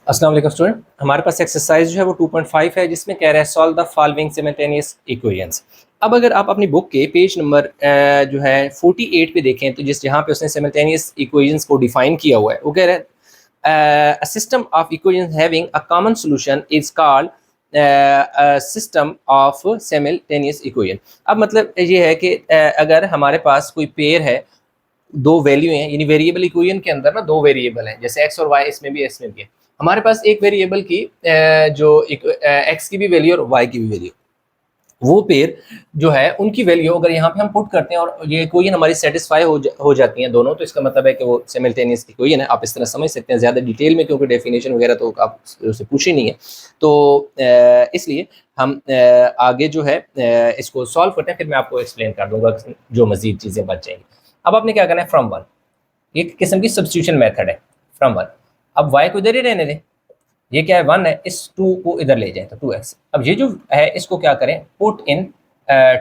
अस्सलाम वालेकुम स्टूडेंट, हमारे पास एक्सरसाइज जो है वो 2.5 है जिसमें कह रहा है solve the following simultaneous equations. अब अगर आप अपनी बुक के पेज नंबर जो है 48 पे देखें तो जिस जहाँ पे उसने सिमल्टेनियस इक्वेशंस को डिफाइन किया हुआ है वो कह रहा है a system of equations having a common solution is called system of simultaneous equation. अब मतलब ये है कि अगर हमारे पास कोई पेयर है, दो वैल्यू हैं, यानी वेरिएबल इक्वेशन के अंदर ना दो वेरिएबल हैं, जैसे एक्स और वाई, इसमें भी है। हमारे पास एक वेरिएबल की जो एक्स की भी वैल्यू और वाई की भी वैल्यू, वो पेयर जो है उनकी वैल्यू अगर यहाँ पे हम पुट करते हैं और ये इक्वेशन हमारी सेटिस्फाई हो जाती हैं दोनों, तो इसका मतलब है कि वो सिमल्टेनियस इक्वेशन है। आप इस तरह समझ सकते हैं ज़्यादा डिटेल में, क्योंकि डेफिनेशन वगैरह तो आप उससे पूछे नहीं है। तो इसलिए हम आगे जो है इसको सॉल्व करते हैं, फिर मैं आपको एक्सप्लेन कर दूंगा जो मजीद चीज़ें बच जाएंगी। अब आपने क्या करना है, फ्रॉम वन, एक किस्म की सब्स्टिट्यूशन मेथड है फ्रॉम वन। अब वाई को इधर ही रहने दें, ये क्या है, वन है, इस टू को इधर ले जाए तो 2x। अब ये जो है इसको क्या करें, पुट इन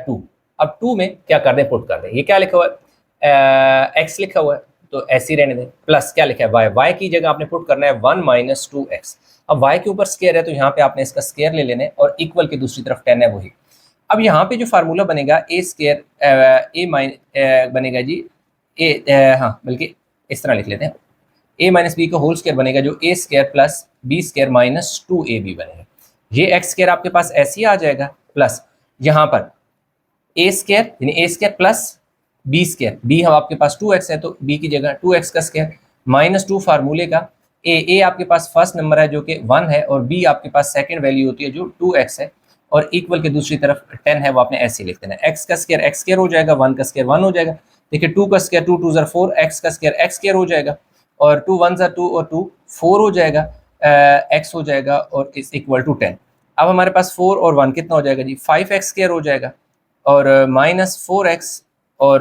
टू। अब टू में क्या कर दें, पुट कर दें, ये क्या लिखा हुआ है, एक्स लिखा हुआ है तो ऐसे ही रहने दें, प्लस क्या लिखा है वाई, वाई की जगह आपने पुट करना है 1 माइनस 2x। अब वाई के ऊपर स्केयर है तो यहाँ पे आपने इसका स्केयर ले लेना है और इक्वल की दूसरी तरफ 10 है वही। अब यहाँ पे जो फार्मूला बनेगा ए स्केयर ए माइन बनेगा जी ए, हाँ बल्कि इस तरह लिख लेते हैं, ए माइनस बी का होल स्केयर बनेगा जो a square plus b square minus 2ab बनेगा। ये एक्स स्केयर आपके पास ऐसे ही आ जाएगा, प्लस यहाँ पर ए स्केयर यानी a square plus b square, b हम आपके पास 2x है तो बी की जगह 2x का स्केयर माइनस 2 फार्मूले का ए आपके पास फर्स्ट नंबर है जो कि 1 है और बी आपके पास सेकंड वैल्यू होती है जो 2x है और इक्वल के दूसरी तरफ 10 है, वो आपने ऐसे लिख देना है। एक्स का स्केयर हो जाएगा, 1 का स्केयर 1 हो जाएगा। देखिए 2 का स्केयर 2 2 ज़र 4, एक्स का स्केयर एक्स स्केयर हो जाएगा और 2 1 ज़र 2 और 2 4 हो जाएगा, एक्स हो जाएगा और इज इक्वल टू 10। अब हमारे पास 4 और 1 कितना हो जाएगा जी, 5x स्केयर हो जाएगा और माइनस 4x और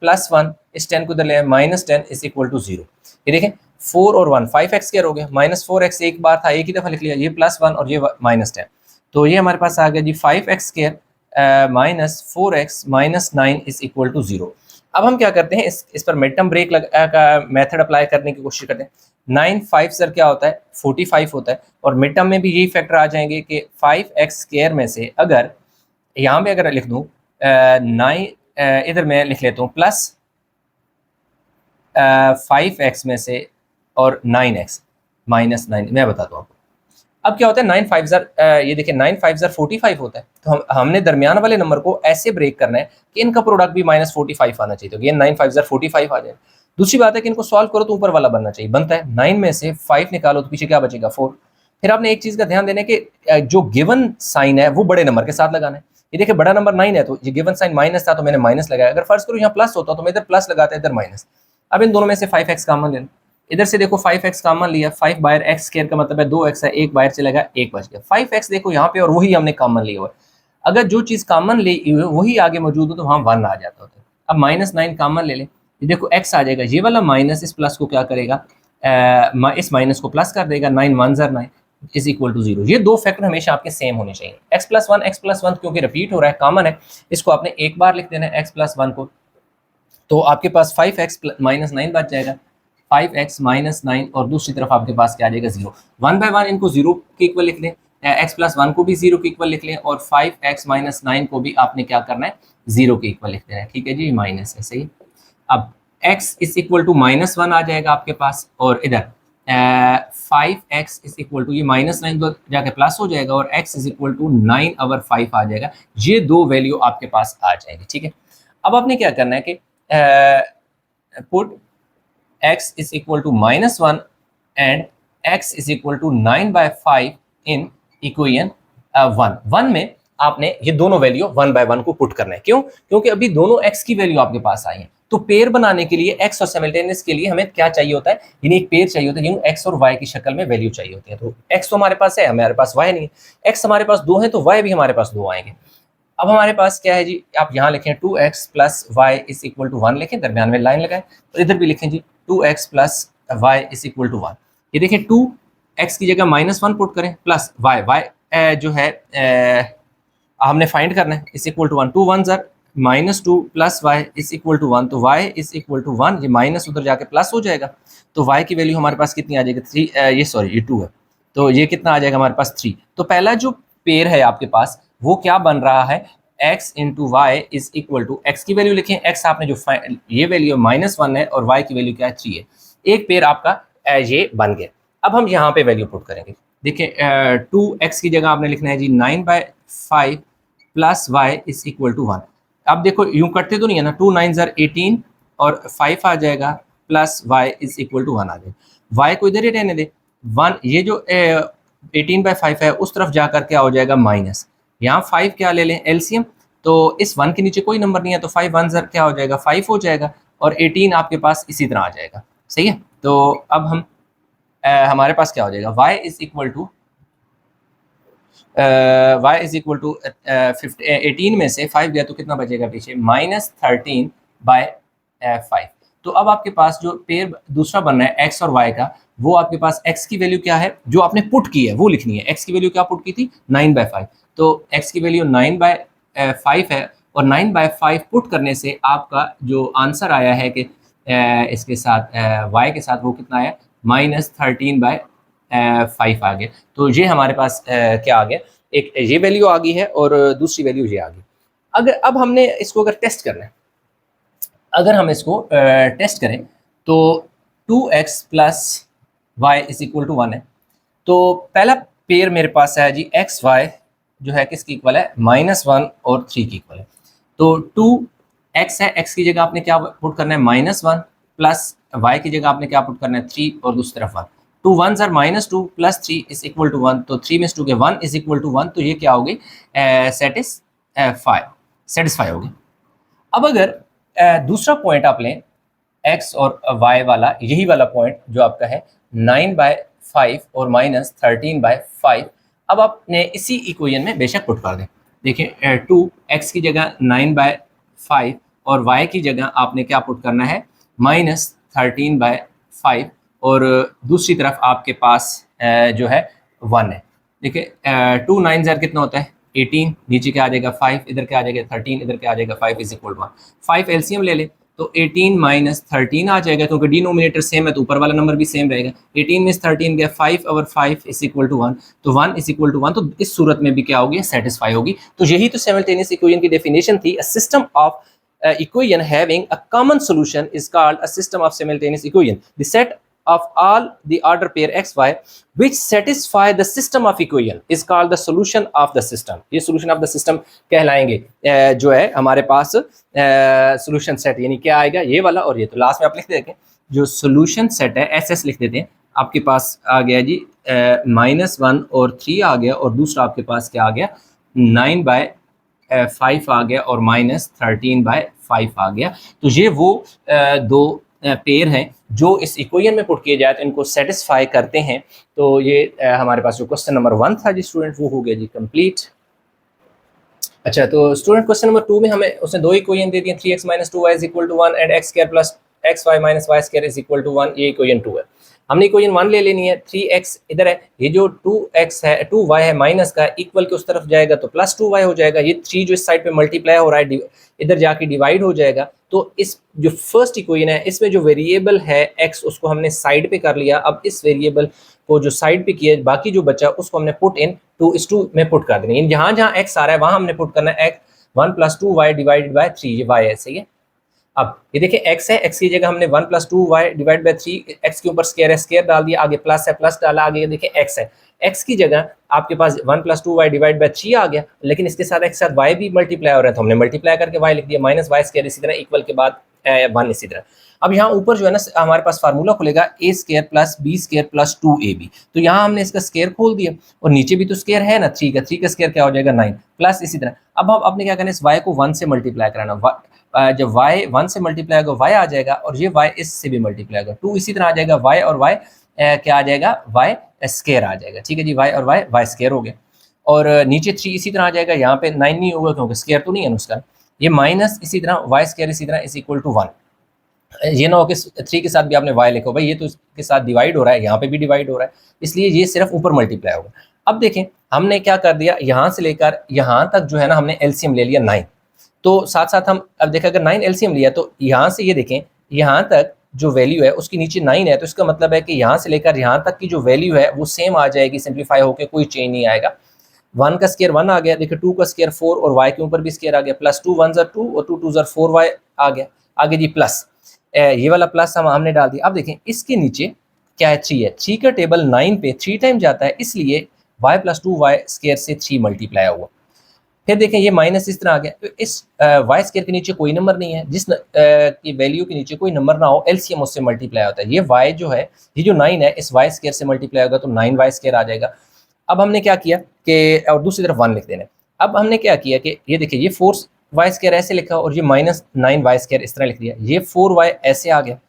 प्लस 1, इस 10 को इधर ले आए, माइनस 10 इज इक्वल टू 0। ये देखें 4 और 1 5x स्केयर हो गया, माइनस 4x एक बार था, एक ही दफ़ा लिख लिया, ये प्लस 1 और ये माइनस 10, तो ये हमारे पास आ गया जी 5x square minus 4x minus 9 is equal to 0। अब हम क्या करते हैं, इस पर मिड टर्म ब्रेक का मेथड अप्लाई करने की कोशिश करते हैं। 9 5 सर क्या होता है, 45 होता है और मिड टर्म में भी यही फैक्टर आ जाएंगे कि 5x स्केयर में से अगर यहाँ पे अगर लिख दूँ 9, इधर मैं लिख लेता हूँ प्लस 5x में से और 9x माइनस 9, मैं बताता हूँ आपको। अब क्या होता है 9 5 ज़र, ये देखिए 9 5 ज़र 45 होता है, तो हमने दरमियान वाले नंबर को ऐसे ब्रेक करना है कि इनका प्रोडक्ट भी माइनस 45 आना चाहिए, तो ये 9 5 ज़र 45 आ जाए। दूसरी बात है कि इनको सॉल्व करो तो ऊपर वाला बनना चाहिए, बनता है 9 में से 5 निकालो तो पीछे क्या बचेगा 4। फिर आपने एक चीज़ का ध्यान देना है कि जो गिवन साइन है वो बड़े नंबर के साथ लगाना है। ये देखिए बड़ा नंबर 9 है तो ये गिवन साइन माइनस था तो मैंने माइनस लगाया, अगर फर्ज करो यहाँ प्लस होता तो मैं इधर प्लस लगाता, इधर माइनस। अब इन दोनों में से 5x कॉमन लेना, इधर से देखो 5x कॉमन लिया, 5 बायर x स्क्वायर का मतलब है 2x है, एक बायर चलेगा, एक बच गया। 5x देखो यहाँ पे और वही हमने कॉमन लिया हुआ है, अगर जो चीज़ कॉमन ली वही आगे मौजूद हो तो वहाँ 1 आ जाता होता है। अब माइनस 9 कॉमन ले लें, ये देखो x आ जाएगा, ये वाला माइनस इस प्लस को क्या करेगा, इस माइनस को प्लस कर देगा, 9 1 ज़र 9 इज इक्वल टू 0। ये दो फैक्टर हमेशा आपके सेम होने चाहिए। x प्लस वन क्योंकि रिपीट हो रहा है, कॉमन है, इसको आपने एक बार लिख देना है x प्लस 1 को, तो आपके पास 5x माइनस 9 बच जाएगा, 5x माइनस 9 और दूसरी तरफ आपके पास क्या आ जाएगा 0। 1 बाय 1 इनको 0 के इक्वल लिख लें, x प्लस 1 को भी 0 के इक्वल लिख लें और 5x माइनस 9 को भी आपने क्या करना है 0 के इक्वल लिख देना है, ठीक है जी, माइनस है सही। अब x is equal to minus 1 आ जाएगा आपके पास और इधर 5x इज इक्वल टू ये माइनस 9 तो जाके प्लस हो जाएगा और x is equal to 9 over 5 आ जाएगा। ये दो वैल्यू आपके पास आ जाएगी, ठीक है। अब आपने क्या करना है कि put x is equal to minus 1 and x is equal to 9 by 5 in equation 1 में आपने ये दोनों वैल्यू 1 बाय 1 को पुट करना है। क्यों? क्योंकि अभी दोनों x की वैल्यू आपके पास आई है, तो पेयर बनाने के लिए x और सिमल्टेनियस के लिए हमें क्या चाहिए होता है, यानी एक पेयर चाहिए होता है, यानी x और y की शक्ल में वैल्यू चाहिए होती है। तो x तो हमारे पास है, हमारे पास y नहीं है, x हमारे पास 2 है तो y भी हमारे पास 2 आएंगे। अब हमारे पास क्या है जी, आप यहाँ लिखें 2x plus Y is equal to 1 लिखें, दरमियान में लाइन लगाएं, तो इधर भी लिखें जी 2x plus Y is equal to 1। ये देखें 2x की जगह माइनस 1 पुट करें प्लस y जो है हमने फाइंड करना है इज इक्वल टू 1, 2 1 ज़र minus 2 plus Y is equal to 1, तो y इज इक्वल टू 1, ये माइनस उधर जाके प्लस हो जाएगा, तो y की वैल्यू हमारे पास कितनी आ जाएगी 3, ये सॉरी ये 2 है, तो ये कितना आ जाएगा हमारे पास 3। तो पहला जो पेयर है आपके पास वो क्या बन रहा है, x into Y is equal to, X की वैल्यू लिखें, x आपने जो ये वैल्यू -1 है और y की वैल्यू क्या है 3 है। एक पेयर आपका ये बन गया। अब हम यहाँ पे वैल्यू पुट करेंगे। देखिए 2x की जगह आपने लिखना है जी 9/5 plus y is equal to 1। अब देखो यूं करते तो नहीं है ना, 2 9 ज़र 18 और 5 आ जाएगा plus y is equal to 1 आ जाएगा। y को इधर ही रहने दे 1, ये जो 18/5 है उस तरफ जा कर क्या हो जाएगा माइनस, यहाँ 5 क्या ले लें एलसीएम, तो इस 1 के नीचे कोई नंबर नहीं है तो 5 1 ज़र क्या हो जाएगा 5 हो जाएगा और 18 आपके पास इसी तरह आ जाएगा। सही है, तो अब हम हमारे पास क्या हो जाएगा y इज इक्वल टू 18 में से 5 गया तो कितना बचेगा पीछे -13/5। तो अब आपके पास जो पेयर दूसरा बन रहा है x और y का, वो आपके पास x की वैल्यू क्या है जो आपने पुट की है वो लिखनी है। x की वैल्यू क्या पुट की थी 9/5, तो x की वैल्यू 9/5 है और 9/5 पुट करने से आपका जो आंसर आया है कि इसके साथ y के साथ वो कितना आया -13/5 आ गया। तो ये हमारे पास क्या आ गया, एक ये वैल्यू आ गई है और दूसरी वैल्यू ये आ गई। अगर अब हमने इसको अगर टेस्ट करना है, अगर हम इसको टेस्ट करें तो 2x plus Y is equal to 1 है। तो पहला पेयर मेरे पास है जी एक्स वाई जो है किसकी इक्वल है -1 और 3 की इक्वल है। तो 2x है, x की जगह आपने क्या पुट करना है -1 प्लस y की जगह आपने क्या पुट करना है 3 और दूसरी तरफ 1। 2 1 ज़र -2 प्लस 3 इज इक्वल टू 1, तो 3 में से 2 के 1 इज इक्वल टू 1, तो ये क्या होगी सेटिस्फाई होगी। अब अगर दूसरा पॉइंट आप लें x और y वाला, यही वाला पॉइंट जो आपका है 9/5 और -13/5, अब आपने इसी इक्वेशन में बेशक पुट कर दें। देखिए 2x की जगह 9/5 और y की जगह आपने क्या पुट करना है -13/5 और दूसरी तरफ आपके पास जो है 1 है। देखिए 2 9 ज़र कितना होता है 18, नीचे क्या आ जाएगा 5, इधर क्या आ जाएगा 13, इधर क्या आ जाएगा 5 इज इक्वल टू 1। 5 एलसीएम ले ले तो 18 - 13 आ जाएगा, क्योंकि डिनोमिनेटर सेम है तो ऊपर वाला नंबर भी सेम रहेगा। 18 में 13 गया 5 और 5 इज इक्वल टू 1, तो 1 इज इक्वल टू 1, तो इस सूरत में भी क्या होगी सेटिस्फाई होगी। तो यही तो साइमल्टेनियस इक्वेशन की डेफिनेशन थी। A system of equation having a common solution is called a system of simultaneous equation. The set of all the order pair x y which satisfy the system of equation is called the solution of the system. ये solution of the system कहलाएंगे। जो है हमारे पास solution set यानी क्या आएगा ये वाला और ये, तो लास्ट में आप लिख देंगे जो solution set है SS लिख देते हैं। आपके पास आ गया जी -1 और 3 आ गया और दूसरा आपके पास क्या आ गया 9/5 आ गया और -13/5 आ गया। तो ये वो दो पेयर हैं जो इस इक्वेशन में पुट किए जाए तो इनको सेटिस्फाई करते हैं। तो ये हमारे पास जो क्वेश्चन नंबर 1 था जी स्टूडेंट वो हो गया जी कंप्लीट। अच्छा, तो स्टूडेंट क्वेश्चन नंबर 2 में हमें उसने दो इक्वेशन दे दी 3x - 2y is equal to 1 and x² plus xy - y² is equal to 1। ये इक्वेशन 2 है। हमने इक्वेशन 1 ले लेनी है। 3x इधर है, ये जो 2x है 2y है माइनस का इक्वल के उस तरफ जाएगा तो प्लस 2y हो जाएगा। ये 3 जो इस साइड पे मल्टीप्लाई हो रहा है इधर जाके डिवाइड हो जाएगा। तो इस जो फर्स्ट इक्वेशन है इसमें जो वेरिएबल है x उसको हमने साइड पे कर लिया। अब इस वेरिएबल को जो साइड पे किया बाकी जो बचा उसको हमने पुट इन 2:2 में पुट कर देना। जहाँ जहाँ x आ रहा है वहाँ हमने पुट करना है x 1 + 2y डिवाइडेड बाय 3, ये y है। सही है। अब ये देखिए x है, x की जगह हमने 1 + 2y डिवाइड बाय 3, x के ऊपर स्क्वायर है स्क्वायर डाल दिया, आगे प्लस है प्लस डाला, आगे देखिए x है, x की जगह आपके पास 1 + 2y डिवाइड बाय 3 आ गया, लेकिन इसके साथ x साथ y भी मल्टीप्लाई हो रहा है तो हमने मल्टीप्लाई करके y लिख दिया -y², इसी तरह इक्वल के बाद 1 इसी तरह। अब यहाँ ऊपर जो है ना हमारे पास फार्मूला खुलेगा a² + b² + 2ab। तो यहाँ हमने इसका स्क्वायर खोल दिया और नीचे भी तो स्क्वायर है ना 3 का स्क्वायर क्या हो जाएगा 9 प्लस इसी तरह। अब हम आपने क्या करना है इस y को 1 से मल्टीप्लाई कराना। जब y 1 से मल्टीप्लाई होगा y आ जाएगा और ये y इससे भी मल्टीप्लाई होगा 2 इसी तरह आ जाएगा y और y क्या आ जाएगा y² आ जाएगा। ठीक है जी, y और y² हो गया और नीचे 3 इसी तरह आ जाएगा। यहाँ पे 9 नहीं होगा क्योंकि स्क्वायर तो नहीं है उसका। ये माइनस इसी तरह y² इसी तरह इज इक्वल टू 1। ये ना हो कि 3 के साथ भी आपने y लिखो, भाई ये तो इसके साथ डिवाइड हो रहा है, यहाँ पे भी डिवाइड हो रहा है, इसलिए ये सिर्फ ऊपर मल्टीप्लाई होगा। अब देखें हमने क्या कर दिया, यहाँ से लेकर यहाँ तक जो है ना हमने एलसीएम ले लिया 9। तो साथ साथ हम अब देखें अगर 9 एलसीएम लिया तो यहाँ से ये देखें यहाँ तक जो वैल्यू है उसके नीचे 9 है, तो इसका मतलब है कि यहाँ से लेकर यहाँ तक की जो वैल्यू है वो सेम आ जाएगी, सिंप्लीफाई होकर कोई चेंज नहीं आएगा। 1 का स्केयर 1 आ गया, देखिए 2 का स्केयर 4 और y के ऊपर भी स्केयर आ गया, प्लस 2 1 2 और 2 2 4y आ गया। आगे जी प्लस, ये वाला प्लस हमने डाल दिया। अब देखें इसके नीचे क्या है, 3 है, 3 का टेबल 9 पे 3 टाइम जाता है, इसलिए y प्लस 2y स्केयर से 3 मल्टीप्लाई हुआ। फिर देखें ये माइनस इस तरह आ गया, तो इस वाई स्केयर के नीचे कोई नंबर नहीं है, जिस की वैल्यू के नीचे कोई नंबर ना हो एलसीएम उससे मल्टीप्लाई होता है। ये वाई जो है, ये जो 9 है इस वाई स्केयर से मल्टीप्लाई होगा तो 9 वाई स्केयर आ जाएगा। अब हमने क्या किया कि, और दूसरी तरफ 1 लिख देना। अब हमने क्या किया कि ये देखिए ये 4 वाई स्केयर ऐसे लिखा और ये माइनस 9 वाई स्केयर इस तरह लिख दिया, ये 4 वाई ऐसे आ गया।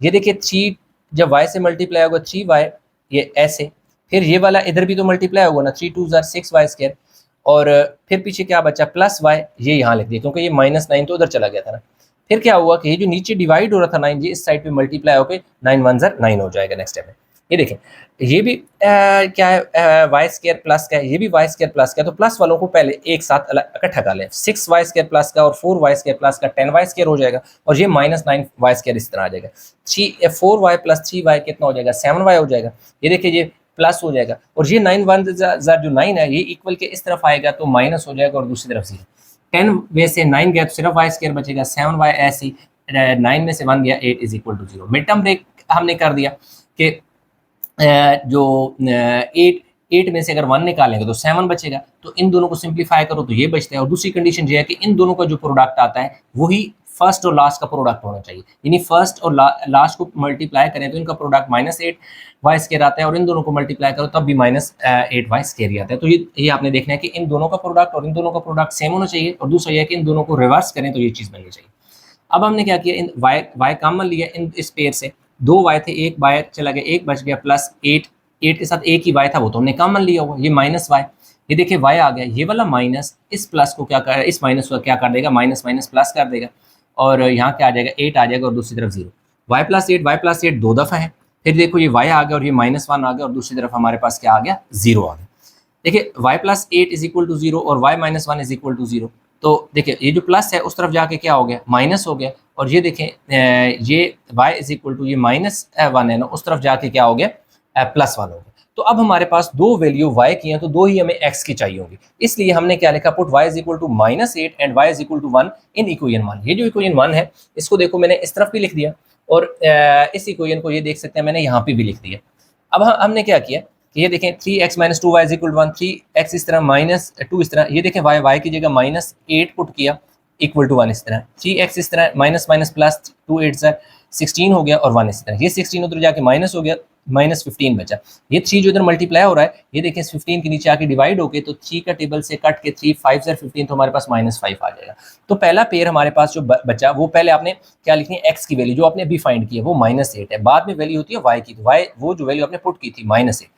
ये देखिए 3 जब वाई से मल्टीप्लाई होगा 3 वाई, ये ऐसे, फिर ये वाला इधर भी तो मल्टीप्लाई होगा ना, 3 2 6 वाई स्केयर, और फिर पीछे क्या बचा प्लस वाई, ये यहाँ लिख दिया क्योंकि ये माइनस 9 तो उधर चला गया था ना। फिर क्या हुआ कि ये जो नीचे डिवाइड हो रहा था 9, ये इस साइड पे मल्टीप्लाई होकर 9 1 9 हो जाएगा नेक्स्ट स्टेप में। ये देखें ये भी क्या है, वाई स्केयर प्लस का है, ये भी वाई स्केयर प्लस का है, तो प्लस वालों को पहले एक साथ इकट्ठा कर लें। 6 वाई स्केयर प्लस का और 4 वाई स्केयर प्लस का 10 वाई स्केयर हो जाएगा, और ये माइनस 9 वाई स्केयर इस तरह आ जाएगा। 4 वाई प्लस 3 वाई कितना हो जाएगा, 7 वाई हो जाएगा। ये देखिए ये प्लस हो जाएगा, और ये 9 1 जो 9 है ये इक्वल के इस तरफ आएगा तो माइनस हो जाएगा, और दूसरी तरफ 0। 10 में से 9 गया तो सिर्फ वाई स्केयर बचेगा, 7 वाई ऐसी, 9 में से 1 गया 8 is equal to 0। Mid term break हमने कर दिया कि जो 8 में से अगर 1 निकालेंगे तो 7 बचेगा, तो इन दोनों को सिंप्लीफाई करो तो ये बचता है। और दूसरी कंडीशन ये है कि इन दोनों का जो प्रोडक्ट आता है वही फर्स्ट और लास्ट का प्रोडक्ट होना चाहिए, यानी फर्स्ट और लास्ट को मल्टीप्लाई करें तो इनका प्रोडक्ट -8 वाई स्केयर आता है, और इन दोनों को मल्टीप्लाई करो तब भी -8 वाई स्केयर ही आता है। तो ये आपने देखना है कि इन दोनों का प्रोडक्ट और इन दोनों का प्रोडक्ट सेम होना चाहिए, और दूसरा यह है कि इन दोनों को रिवर्स करें तो ये चीज़ बननी चाहिए। अब हमने क्या किया, इन वाई कॉमन लिया इन इस पेयर से, 2 वाई थे, एक वाई चला गया, एक बच गया, प्लस 8 के साथ एक ही वाई था वो तो हमने कॉमन लिया हुआ, ये माइनस वाई। ये देखिए वाई आ गया, ये वाला माइनस इस प्लस को क्या कर, इस माइनस को क्या कर देगा, माइनस माइनस प्लस कर देगा, और यहाँ क्या आ जाएगा 8 आ जाएगा, और दूसरी तरफ 0। वाई प्लस 8 दो दफ़ा है। फिर देखो ये वाई आ गया और ये -1 आ गया, और दूसरी तरफ हमारे पास क्या आ गया, 0 आ गया। देखिए Y plus 8 is equal to 0 और वाई -1 इज इक्वल टू 0। तो देखिए ये जो प्लस है उस तरफ जाके क्या हो गया, माइनस हो गया, और ये देखें ये y इज इक्वल टू ये -1 है ना, उस तरफ जाके क्या हो गया, +1 हो गया। तो अब हमारे पास दो वैल्यू y की हैं, तो दो ही हमें x की चाहिए होंगी, इसलिए हमने क्या लिखा, put y is equal to -8 and y is equal to 1 in equation 1। ये जो इक्वेशन 1 है इसको देखो मैंने इस तरफ भी लिख दिया, और इस इक्वेशन को ये देख सकते हैं मैंने यहाँ पे भी लिख दिया। अब हमने क्या किया कि ये देखें 3x - 2y is equal to 1, 3x इस तरह -2 इस तरह, ये देखें y की जगह -8 पुट किया इक्वल टू 1 इस तरह, 3x इस तरह माइनस माइनस प्लस 2 8 16 हो गया, और 1 इस तरह, ये 16 उधर जाके माइनस हो गया, -15 बचा। ये 3 जो इधर मल्टीप्लाई हो रहा है, ये देखें 15 के नीचे आके डिवाइड हो गए, तो 3 का टेबल से कट के 3 5 15, तो हमारे पास -5 आ जाएगा। तो पहला पेयर हमारे पास जो बचा वो पहले आपने क्या लिखनी है, x की वैल्यू जो आपने अभी फाइंड की है वो -8 है, बाद में वैल्यू होती है y की, तो y वो जो वैल्यू आपने पुट की थी -8।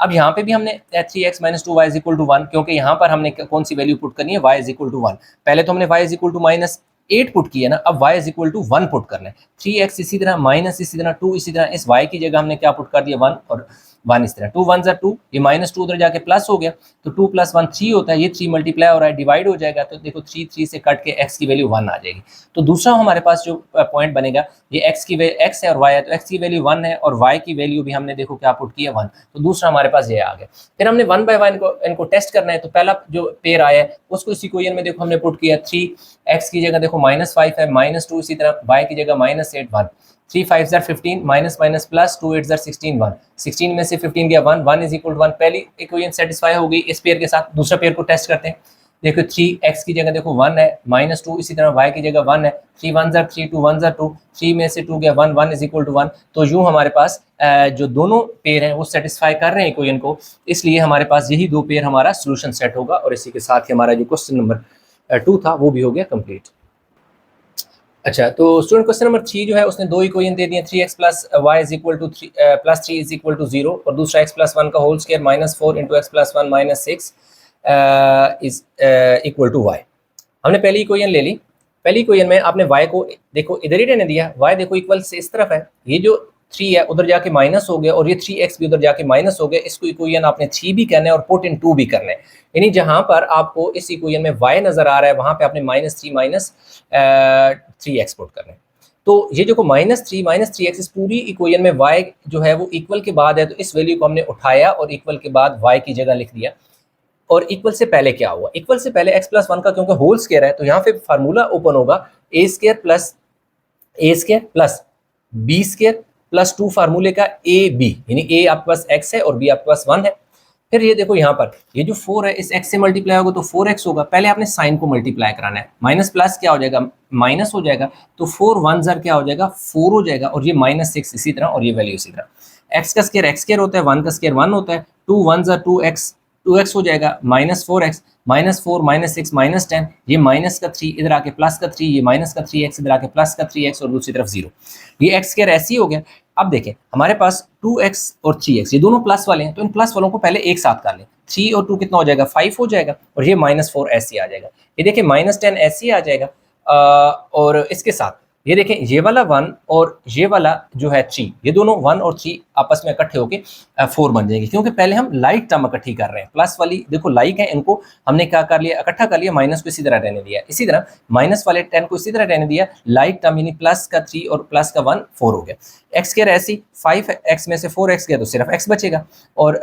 अब यहाँ पे भी हमने 3x - 2y is equal to 1, क्योंकि यहाँ पर हमने कौन सी वैल्यू पुट करनी है, y इज इक्वल टू 1। पहले तो हमने y is equal to -8 put किया ना, अब y is equal to 1 put करना है। 3x इसी तरह, माइनस इसी तरह, 2 इसी तरह, इस y की जगह हमने क्या पुट कर दिया, 1, और 1 इस तरह, 2 1 2, ये -2 उधर जाके प्लस हो गया, तो 2 + 1 3 होता है, ये 3 मल्टीप्लाई हो रहा है, डिवाइड हो जाएगा, तो देखो 3 से कट के x की वैल्यू 1 आ जाएगी। तो दूसरा हमारे पास जो पॉइंट बनेगा, ये x है और y है, तो x की वैल्यू 1 है, और y की वैल्यू भी हमने देखो क्या पुट किया, 1, तो दूसरा हमारे पास ये आ गया। फिर हमने 1 बाय 1 इनको टेस्ट करना है, तो पहला जो पेयर आया है उसको इस इक्वेशन में देखो हमने पुट किया, 3x की जगह देखो -5 है, -2 इसी तरह, y की जगह -8 1, 3 5 15, माइनस माइनस प्लस 2 8 16 1, 16 में से 15 गया 1, 1 इज इक्वल टू 1। पहली इक्वेशन सेटिस्फाई हो गई इस पेयर के साथ। दूसरा पेयर को टेस्ट करते हैं, देखो 3x की जगह देखो 1 है, -2 इसी तरह, y की जगह 1 है, 3 1 3 2 1 2, 3 में से 2 गया 1, 1 इज इक्वल टू 1। तो यूँ हमारे पास जो दोनों पेयर हैं वो सेटिस्फाई कर रहे हैं इक्वेशन को, इसलिए हमारे पास यही दो पेयर हमारा सोल्यूशन सेट होगा, और इसी के साथ ही हमारा जो क्वेश्चन नंबर 2 था वो भी हो गया कंप्लीट। अच्छा, तो स्टूडेंट क्वेश्चन नंबर 3 जो है उसने दो इक्वेशन दे दी हैं, 3x + y is equal to +3 is equal to 0, और दूसरा x + 1 का whole square -4 × x + 1 -6 is equal to y। हमने पहली इक्वेशन ले ली। पहली इक्वेशन में आपने y को देखो इधर ही रहने दिया, y देखो इक्वल से इस तरफ है, ये जो 3 है उधर जाके माइनस हो गया, और ये 3x भी उधर जाके माइनस हो गया, इसको इक्वेशन आपने 3 भी करना है और पुट इन 2 भी करना है, यानी जहाँ पर आपको इस इक्वेशन में y नज़र आ रहा है वहाँ पे आपने -3 -3x पुट करना है। तो ये जो -3 इस पूरी इक्वेशन में y जो है वो इक्वल के बाद है, तो इस वैल्यू को हमने उठाया और इक्वल के बाद y की जगह लिख दिया। और इक्वल से पहले क्या हुआ, इक्वल से पहले x+1 का क्योंकि होल स्क्वायर है तो यहाँ पे फार्मूला ओपन होगा a² प्लस b² प्लस 2 फार्मूले का ab, यानी a आपके पास x है और b आपके पास 1 है। फिर ये देखो यहाँ पर ये जो 4 है इस x से मल्टीप्लाई होगा तो 4x होगा, पहले आपने साइन को मल्टीप्लाई कराना है, माइनस प्लस क्या हो जाएगा माइनस हो जाएगा, तो 4 1 ज़र क्या हो जाएगा 4 हो जाएगा, और ये -6 इसी तरह, और ये वैल्यू इसी तरह। x का स्क्वायर x स्क्वायर होता है, 1 का स्क्वायर 1 होता है, 2 1 ज़र 2x हो जाएगा, -4x -4 -6 -10, ये माइनस का 3 इधर आके प्लस का 3, ये माइनस का 3x इधर आके प्लस का 3x और दूसरी तरफ 0, ये x स्क्वायर ऐसे ही हो गया। अब देखें हमारे पास 2x और 3x ये दोनों प्लस वाले हैं, तो इन प्लस वालों को पहले एक साथ कर लें, 3 और 2 कितना हो जाएगा 5 हो जाएगा, और ये -4 ऐसे आ जाएगा, ये देखें -10 ऐसे आ जाएगा। और इसके साथ ये देखें ये वाला 1 और ये वाला जो है 3, ये दोनों 1 और 3 आपस में इकट्ठे होके 4 बन जाएंगे, क्योंकि पहले हम लाइक टर्म इकट्ठी कर रहे हैं, प्लस वाली देखो लाइक है इनको हमने क्या कर लिया इकट्ठा कर लिया, माइनस को इसी तरह रहने दिया, इसी तरह माइनस वाले 10 को इसी तरह रहने दिया, लाइक टर्म यानी प्लस का 3 और प्लस का 1 4 हो गया। एक्स स्क्वायर ऐसी 5x में से 4x गया तो सिर्फ x बचेगा, और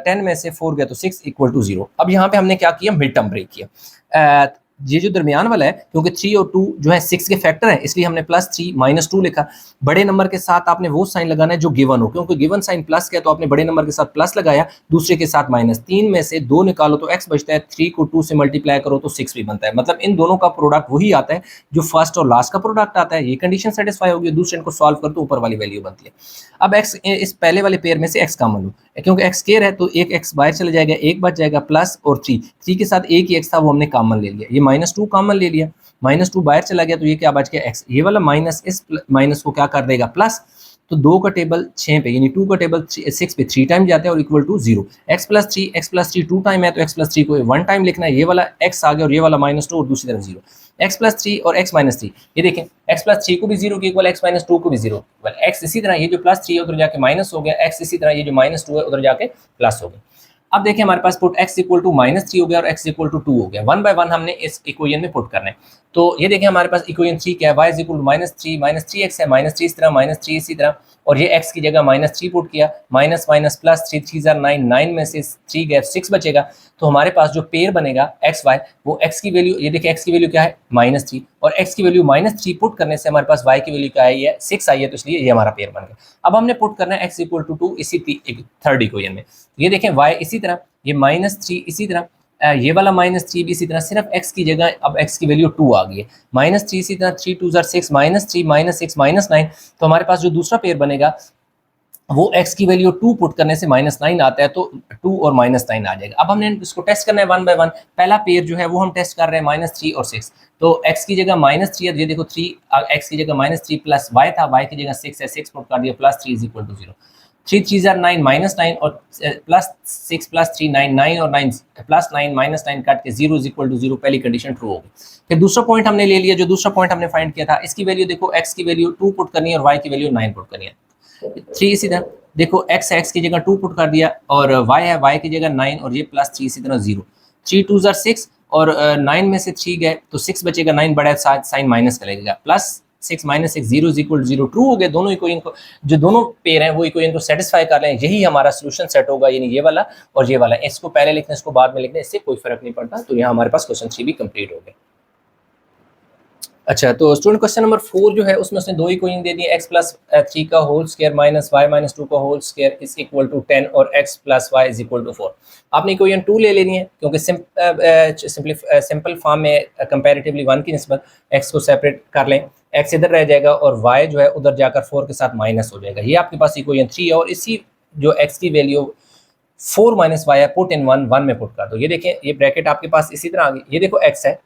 10 में से 4 गया तो 6 = 0। अब यहाँ पे हमने क्या किया मिड टर्म ब्रेक किया, ये जो दरमियान वाला है क्योंकि 3 और 2 जो है 6 के फैक्टर हैं, इसलिए हमने +3 -2 लिखा। बड़े नंबर के साथ आपने वो साइन लगाना है जो गिवन हो, क्योंकि गिवन साइन प्लस का है तो आपने बड़े नंबर के साथ प्लस लगाया, दूसरे के साथ माइनस। 3 में से 2 निकालो तो x बचता है, 3 को 2 से मल्टीप्लाई करो तो 6 भी बनता है, मतलब इन दोनों का प्रोडक्ट वही आता है जो फर्स्ट और लास्ट का प्रोडक्ट आता है। ये कंडीशन सेटिस्फाई होगी, दूसरे को सॉल्व कर तो ऊपर वाली वैल्यू बनती है। अब x इस पहले वाले पेयर में से x कॉमन लो, क्योंकि x स्क्वायर है तो एक x बाहर चला जाएगा, एक बच जाएगा प्लस और 3 के साथ एक ही x था वो हमने कॉमन ले लिया, ये -2 कॉमन ले लिया, -2 बाहर चला गया तो ये क्या बच गया x, ये वाला माइनस इस माइनस को क्या कर देगा प्लस, तो 2 का टेबल 6 पे यानी 2 का टेबल 6 पे 3 टाइम जाता है और इक्वल टू 0। x+3 2 टाइम है तो x+3 को 1 टाइम लिखना है, ये वाला x आ गया और ये वाला -2 और दूसरी तरफ 0। x+3 और x-3, ये देखें x+3 को भी 0 के इक्वल, x-2 को भी 0 इक्वल, x इसी तरह ये जो +3 है उधर जाके माइनस हो गया, x इसी तरह ये जो -2 है उधर जाके प्लस हो गया। अब देखिए हमारे पास पुट x = -3 हो गया और x = 2 हो गया, 1 बाय 1 हमने इस इक्वेशन में पुट करना है। तो ये देखिए हमारे पास इक्वेशन 3 क्या है, y = -3 है, -3 इस तरह -3 इसी तरह, और ये x की जगह -3 पुट किया, माइनस माइनस प्लस 3 3 ज़र 9, 9 में से 3 गया 6 बचेगा। तो हमारे पास जो पेयर बनेगा x y, वो x की वैल्यू, ये देखिए x की वैल्यू क्या है -3, और x की वैल्यू -3 पुट करने से हमारे पास y की वैल्यू क्या है, ये 6 आई है, तो इसलिए ये हमारा पेयर बन गया। अब हमने पुट करना है x = 2 इसी थर्ड इक्वेशन में, ये देखें y इसी तरह, ये -3 इसी तरह, ये वाला -3 भी इसी तरह, सिर्फ x की जगह अब x की वैल्यू 2 आ गई है, -3 इसी तरह, 3 2 ज़र 6, -3 -6 -9, तो हमारे पास जो दूसरा पेयर बनेगा वो x की वैल्यू 2 पुट करने से -9 आता है, तो 2 और -9 आ जाएगा। अब हमने इसको टेस्ट करना है 1 बाय 1, पहला पेयर जो है वो हम टेस्ट कर रहे हैं -3 और 6, तो x की जगह -3 है, ये देखो 3 x की जगह -3 प्लस y था, y की जगह 6 है, 6 पुट कर दिया, +3 = 0, 3 3 ज़र 9 -9 और +6 +3 9 9 और 9 +9 -9 काट के 0 = 0, पहली कंडीशन ट्रू होगी। फिर दूसरा पॉइंट हमने ले लिया, जो दूसरा पॉइंट हमने फाइंड किया था, इसकी वैल्यू देखो, x की वैल्यू 2 पुट करनी है और y की वैल्यू 9 पुट करनी है। 3 इसी तरह देखो, x की जगह 2 पुट कर दिया और y है, y की जगह 9 और ये +3 इसी तरह 0, 3 2 ज़र 6 और 9 में से 3 गए तो 6 बचेगा, 9 बड़ा है साइन माइनस का लगेगा, +6 -6 0 = 0, ट्रू हो गया। दोनों इक्वेशन को, जो दोनों पेयर हैं वो इक्वेशन को सेटिस्फाई कर रहे हैं, यही हमारा सोल्यूशन सेट होगा, यानी ये वाला और ये वाला, इसको पहले लिखना इसको बाद में लिखना, इससे कोई फर्क नहीं पड़ता। तो यहाँ हमारे पास क्वेश्चन 3 भी कंप्लीट हो गया। अच्छा, तो स्टूडेंट क्वेश्चन नंबर 4 जो है उसमें उसने दो इक्वेशन दे दी, x+3 का होल स्क्वायर माइनस y - 2 का whole square is equal to 10 और x + y is equal to 4। आपने इक्वेशन 2 ले लेनी है, क्योंकि सिंपल फॉर्म में कंपैरेटिवली 1 की निस्बत x को सेपरेट कर लें, x इधर रह जाएगा और y जो है उधर जाकर 4 के साथ माइनस हो जाएगा, ये आपके पास इक्वेशन 3 है। और इसी जो x की वैल्यू 4 - y है, पुट इन 1 में पुट कर दो। ये देखें, ये ब्रैकेट आपके पास इसी तरह आ गई, ये देखो x है,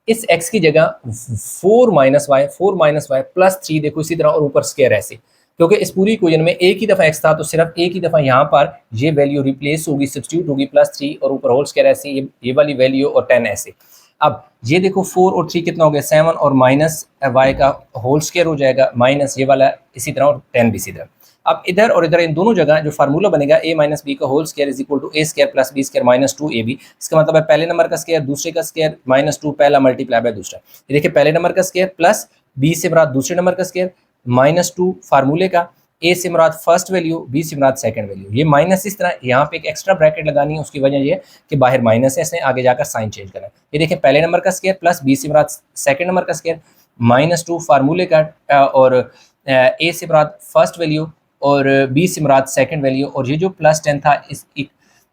इस x की जगह 4 - y +3 देखो इसी तरह, और ऊपर स्क्वायर ऐसे, क्योंकि इस पूरी इक्वेशन में एक ही दफ़ा x था तो सिर्फ एक ही दफ़ा यहाँ पर ये वैल्यू रिप्लेस होगी, सब्स्टिट्यूट होगी, +3 और ऊपर होल स्क्वायर ऐसे, ये वाली वैल्यू और 10 ऐसे। अब ये देखो 4 और 3 कितना हो गया 7, और माइनस y का होल स्क्वायर हो जाएगा, माइनस ये वाला इसी तरह और 10 भी इसी तरह। अब इधर और इधर इन दोनों जगह जो फार्मूला बनेगा a - b का whole square is equal to a² + b² - 2ab। इसका मतलब है पहले नंबर का स्क्वायर दूसरे का स्क्वायर -2 पहला मल्टीप्लाई बाय दूसरा। ये देखिए, पहले नंबर का स्क्वायर प्लस बी से मुराद दूसरे नंबर का स्केयर, -2 फार्मूले का, ए से मुराद फर्स्ट वैल्यू, बी से मुराद सेकंड वैल्यू। ये माइनस इस तरह यहाँ पे एक एक्स्ट्रा ब्रैकेट लगानी है, उसकी वजह ये कि बाहर माइनस है, इसने आगे जाकर साइन चेंज करना है। ये देखिए पहले नंबर का स्केयर प्लस बी से मुराद सेकंड नंबर का स्केयर, -2 फार्मूले का, और ए से मुराद फर्स्ट वैल्यू और बी से मुराद सेकंड वैल्यू, और ये जो +10 था इस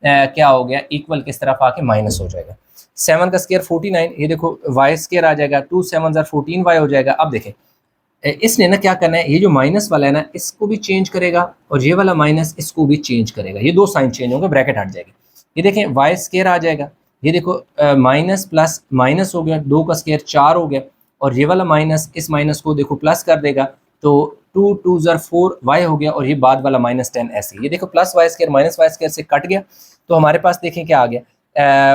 क्या हो गया, इक्वल किस तरफ आके माइनस हो जाएगा। 7 का स्केयर 49, ये देखो वाई स्केयर आ जाएगा, 2 7 14 वाई हो जाएगा। अब देखें इसने ना क्या करना है, ये जो माइनस वाला है ना इसको भी चेंज करेगा और ये वाला माइनस इसको भी चेंज करेगा, ये दो साइन चेंज होंगे, ब्रैकेट हट जाएगी। ये देखें वाई स्केयर आ जाएगा, ये देखो माइनस प्लस माइनस हो गया, 2 का स्केयर 4 हो गया, और ये वाला माइनस इस माइनस को देखो प्लस कर देगा, तो 2 2 4 वाई हो गया, और ये बाद वाला -10 ऐसे। ये देखो plus y square minus y square से कट गया, तो हमारे पास देखें क्या आ गया,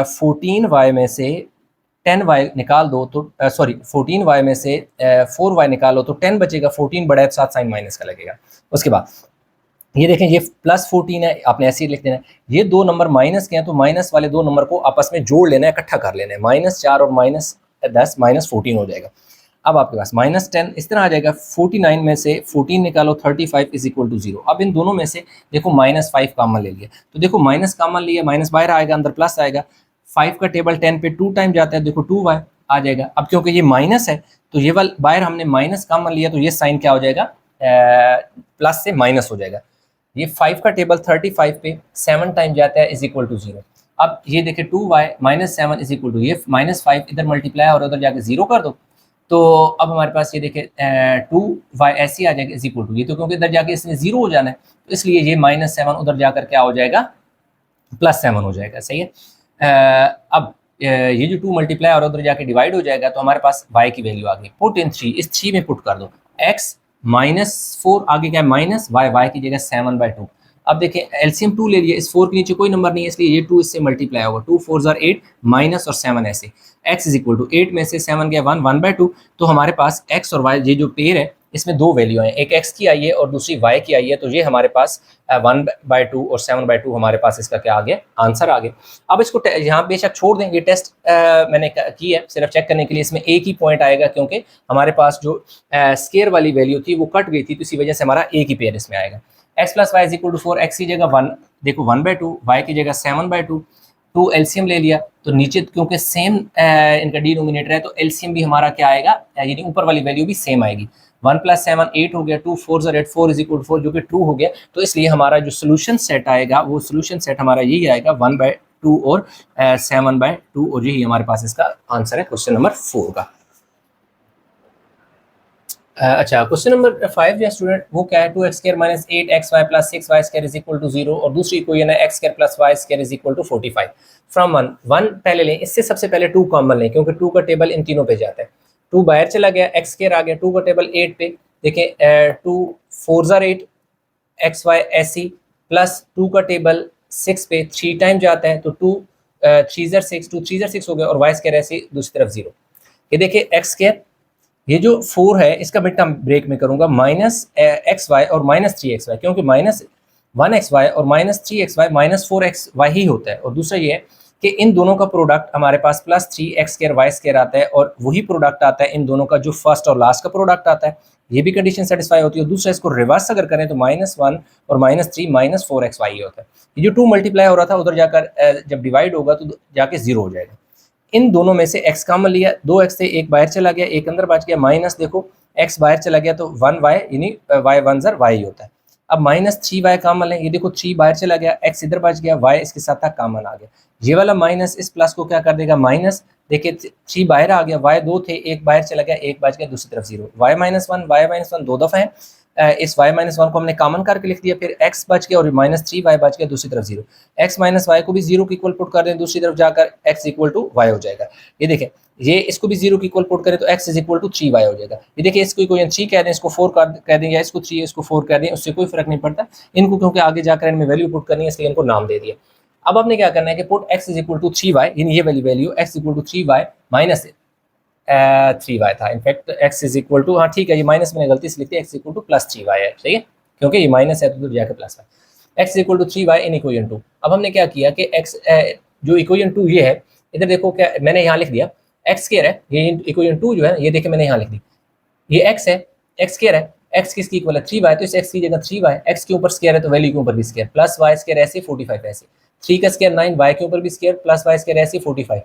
14 वाई में से 10 वाई निकाल दो तो 14 वाई में से 4 वाई निकालो तो 10 बचेगा, 14 बड़ा है तो साथ साइन माइनस का लगेगा। उसके बाद ये देखें ये +14 है, आपने ऐसे ही लिख देना है। ये दो नंबर माइनस के हैं तो माइनस वाले दो नंबर को आपस में जोड़ लेना है, इकट्ठा कर लेना है, -4 और -10 -14 हो जाएगा। अब आपके पास -10 इस तरह आ जाएगा, 49 में से 14 निकालो 35 = 0। अब इन दोनों में से देखो -5 कॉमन ले लिया, तो देखो माइनस कॉमन लिया, माइनस बाहर आएगा, अंदर प्लस आएगा। 5 का टेबल 10 पे 2 टाइम जाता है, देखो 2y आ जाएगा। अब क्योंकि ये माइनस है तो ये वाला बाहर हमने माइनस कॉमन लिया, तो ये साइन क्या हो जाएगा, प्लस से माइनस हो जाएगा। ये 5 का टेबल 35 पे 7 टाइम जाता है = 0। अब ये देखिए 2y -7 = ये -5 इधर मल्टीप्लाई और उधर जाके 0 कर दो, तो अब हमारे पास ये देखिए 2y ऐसे आ जाएगा = ये, तो क्योंकि इधर जाके इसमें 0 हो जाना है तो इसलिए ये -7 उधर जाकर क्या हो जाएगा, +7 हो जाएगा। सही है। अब ये जो 2 मल्टीप्लाई और उधर जाके डिवाइड हो जाएगा, तो हमारे पास y की वैल्यू आ गई। पुट इन 3, इस 3 में पुट कर दो, x -4 आगे क्या है माइनस, y की जगह 7/2। अब देखिए एलसीएम 2 ले लिया, इस 4 के नीचे कोई नंबर नहीं है इसलिए ये 2 इससे मल्टीप्लाई होगा, 2 4 8 माइनस और 7 ऐसे, x = 8 में से 7 गया 1/2। तो हमारे पास x और y ये जो पेयर है इसमें दो वैल्यू हैं, एक x की आई है और दूसरी y की आई है, तो ये हमारे पास 1/2 और 7/2 हमारे पास इसका क्या आ गया, आंसर आ गया। अब इसको यहाँ बेशक छोड़ दें, ये टेस्ट मैंने की है सिर्फ चेक करने के लिए, इसमें एक ही पॉइंट आएगा क्योंकि हमारे पास जो स्केयर वाली वैल्यू थी वो कट गई थी, तो इसी वजह से हमारा एक ही पेयर इसमें आएगा। x + y = 4, x की जगह 1 देखो 1/2, y की जगह 7/2, 2 एलसीएम ले लिया, तो नीचे क्योंकि सेम इनका डिनोमिनेटर है तो एलसीएम भी हमारा क्या आएगा, यानी ऊपर वाली वैल्यू भी सेम आएगी। 1 + 7 8 हो गया, 2 4 8 4 = 4 जो कि ट्रू हो गया, तो इसलिए हमारा जो सोल्यूशन सेट आएगा वो सोल्यूशन सेट हमारा यही आएगा 1/2 और 7/2, और यही हमारे पास इसका आंसर है क्वेश्चन नंबर 4 का। अच्छा क्वेश्चन नंबर 5 जो स्टूडेंट वो क्या है, 2x² - 8xy + 6y² = 0, और दूसरी इक्वेशन है x² + y² = 45 फ्रॉम 1 पहले लें, इससे सबसे पहले 2 कॉमन लें क्योंकि 2 का टेबल इन तीनों पे जाता है। 2 बाहर चला गया, x² आ गया, 2 का टेबल 8 पे, देखें 2 4 8 xy ऐसी, प्लस 2 का टेबल 6 पे 3 टाइम जाता है, तो 2 3 6 2 3 6 हो गया, और y² ऐसी दूसरी तरफ 0। ये देखिए x², ये जो 4 है इसका बेटा ब्रेक में करूंगा -xy और -3xy, क्योंकि -1xy और -3xy -4xy ही होता है, और दूसरा ये है कि इन दोनों का प्रोडक्ट हमारे पास +3x² y² आता है, और वही प्रोडक्ट आता है इन दोनों का जो फर्स्ट और लास्ट का प्रोडक्ट आता है, ये भी कंडीशन सेटिस्फाई होती है। और दूसरा इसको रिवर्स अगर करें तो -1 और -3 -4xy ही होता है। ये जो 2 मल्टीप्लाई हो रहा था उधर जाकर जब डिवाइड होगा तो जाके 0 हो जाएगा। इन दोनों में से x कॉमन लिया, 2x से एक बाहर चला गया, एक अंदर बच गया, माइनस देखो x बाहर चला गया तो 1y यानी y 1 ज़र y होता है। अब -3y कॉमन लें, ये देखो 3 बाहर चला गया, x इधर बच गया, y इसके साथ था कॉमन आ गया, ये वाला माइनस इस प्लस को क्या कर देगा माइनस, देखिए 3 बाहर आ गया, y 2 थे, एक बाहर चला गया, एक बच गया, दूसरी तरफ 0, y -1 दो दफ़ा है, इस y -1 को हमने कॉमन करके लिख दिया, फिर x बच गया और -3y बच गया, दूसरी तरफ 0, x - y को भी 0 के इक्वल पुट कर दें, दूसरी तरफ जाकर x = y हो जाएगा। ये देखें ये इसको भी 0 के इक्वल पुट करें तो x = 3y हो जाएगा। ये देखिए इसको इक्वेशन 3 कह दें, इसको 4 कह दें, या इसको 3 इसको 4 कह दें, उससे कोई फर्क नहीं पड़ता इनको, क्योंकि आगे जाकर इनमें वैल्यू पुट करनी है इसलिए इनको नाम दे दिया। अब आपने क्या करना है कि पुट x = 3y, यानी ये वाली value x = 3y minus 3y था, इनफैक्ट x = हाँ ठीक है, ये माइनस मैंने गलती से लिख दिया, x = +3y है, सही है, क्योंकि ये माइनस है तो जाके प्लस है। x = 3y in equation 2। अब हमने क्या किया कि x जो इक्वेशन 2 ये है, इधर देखो क्या मैंने यहाँ लिख दिया x² है, ये इक्वेशन 2 जो है ये देखिए मैंने यहाँ लिख दी, ये x है, x स्क्वायर है, x किसकी इक्वल है 3y, तो इस x की जगह 3y, x के ऊपर स्क्वायर है तो वैल्यू के ऊपर भी स्क्वायर, प्लस y स्क्वायर ऐसे 45 ऐसे, 3 का स्क्वायर 9, y के ऊपर भी स्क्वायर प्लस y स्क्वायर ऐसे 45,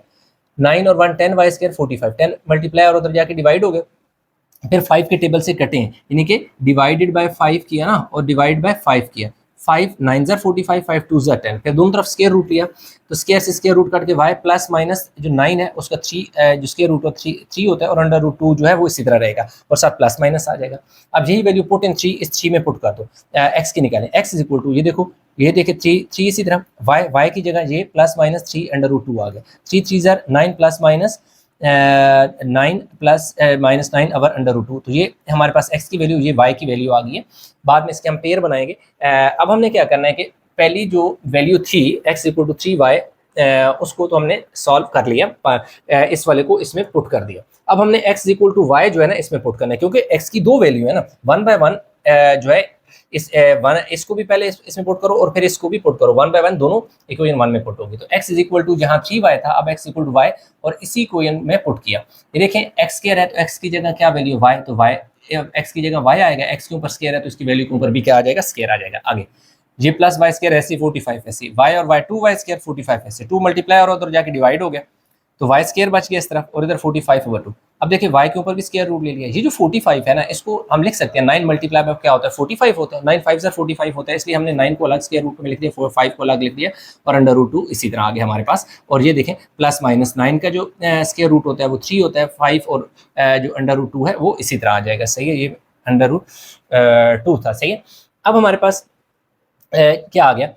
9 और 1 10, y स्क्वायर 45, 10 मल्टीप्लाई और उधर जाके डिवाइड हो गए, फिर 5 के टेबल से कटे हैं, यानी कि डिवाइडेड बाय 5 किया ना और डिवाइड बाय 5 किया, 5 9 ज़ा 45, 5 2 ज़ा 10, फिर दोनों तरफ स्क्वायर रूट लिया, तो स्क्वायर से स्क्वायर रूट काट के y प्लस माइनस जो 9 है उसका 3 जो स्क्वायर रूट 3 होता है और अंडर रूट 2 जो है वो इसी तरह रहेगा और साथ प्लस माइनस आ जाएगा। अब यही वैल्यू पुट इन 3 इस 3 में पुट कर दो, x की निकालें, x इज इक्वल टू ये देखो ये देखे 3 इसी तरह y की जगह ये प्लस माइनस 3 अंडर रूट 2 आ गया, 3 3 ज़ा 9 प्लस माइनस 9 प्लस माइनस 9 अवर अंडर रूट 2, तो ये हमारे पास x की वैल्यू, ये y की वैल्यू आ गई है। बाद में इसके हम पेयर बनाएंगे। अब हमने क्या करना है कि पहली जो वैल्यू थी x इक्वल टू 3y उसको तो हमने सॉल्व कर लिया, इस वाले को इसमें पुट कर दिया। अब हमने x इक्वल टू y जो है ना इसमें पुट करना है, क्योंकि x की दो वैल्यू है ना, 1 बाय 1 जो है इसको भी पहले इसमें पुट करो और फिर इसको भी पुट करो, 1 बाय 1 दोनों इक्वेशन 1 में पुट होगी, तो x इज इक्वल टू जहाँ 3y था अब x इक्वल टू y और इसी इक्वेशन में पुट किया। ये देखें x स्क्वायर है तो x की जगह क्या वैल्यू y, तो y x की जगह y आएगा, x के ऊपर स्क्वायर है तो इसकी वैल्यू के ऊपर भी क्या आ जाएगा स्क्वायर आ जाएगा। आगे ये प्लस y स्क्वायर ऐसे 45 ऐसे, y और y 2y स्क्वायर 45 ऐसे, 2 मल्टीप्लाई और उधर जाके डिवाइड हो गया तो y स्क्वायर बच गया इस तरफ और इधर 45/2। अब देखिए y के ऊपर भी स्क्वायर रूट ले लिया, ये जो 45 है ना इसको हम लिख सकते हैं 9 मल्टीप्लाई में क्या होता है 45 होता है, 9 5 ज़ा 45 होता है, इसलिए हमने 9 को अलग स्क्वायर रूट में लिख दिया, 5 को अलग लिख दिया और अंडर रूट 2 इसी तरह आ गया हमारे पास। और ये देखें प्लस माइनस 9 का जो स्क्वायर रूट होता है वो 3 होता है, 5 और जो अंडर रूट 2 है वो इसी तरह आ जाएगा। सही है, ये अंडर रूट 2 था। सही है, अब हमारे पास क्या आ गया,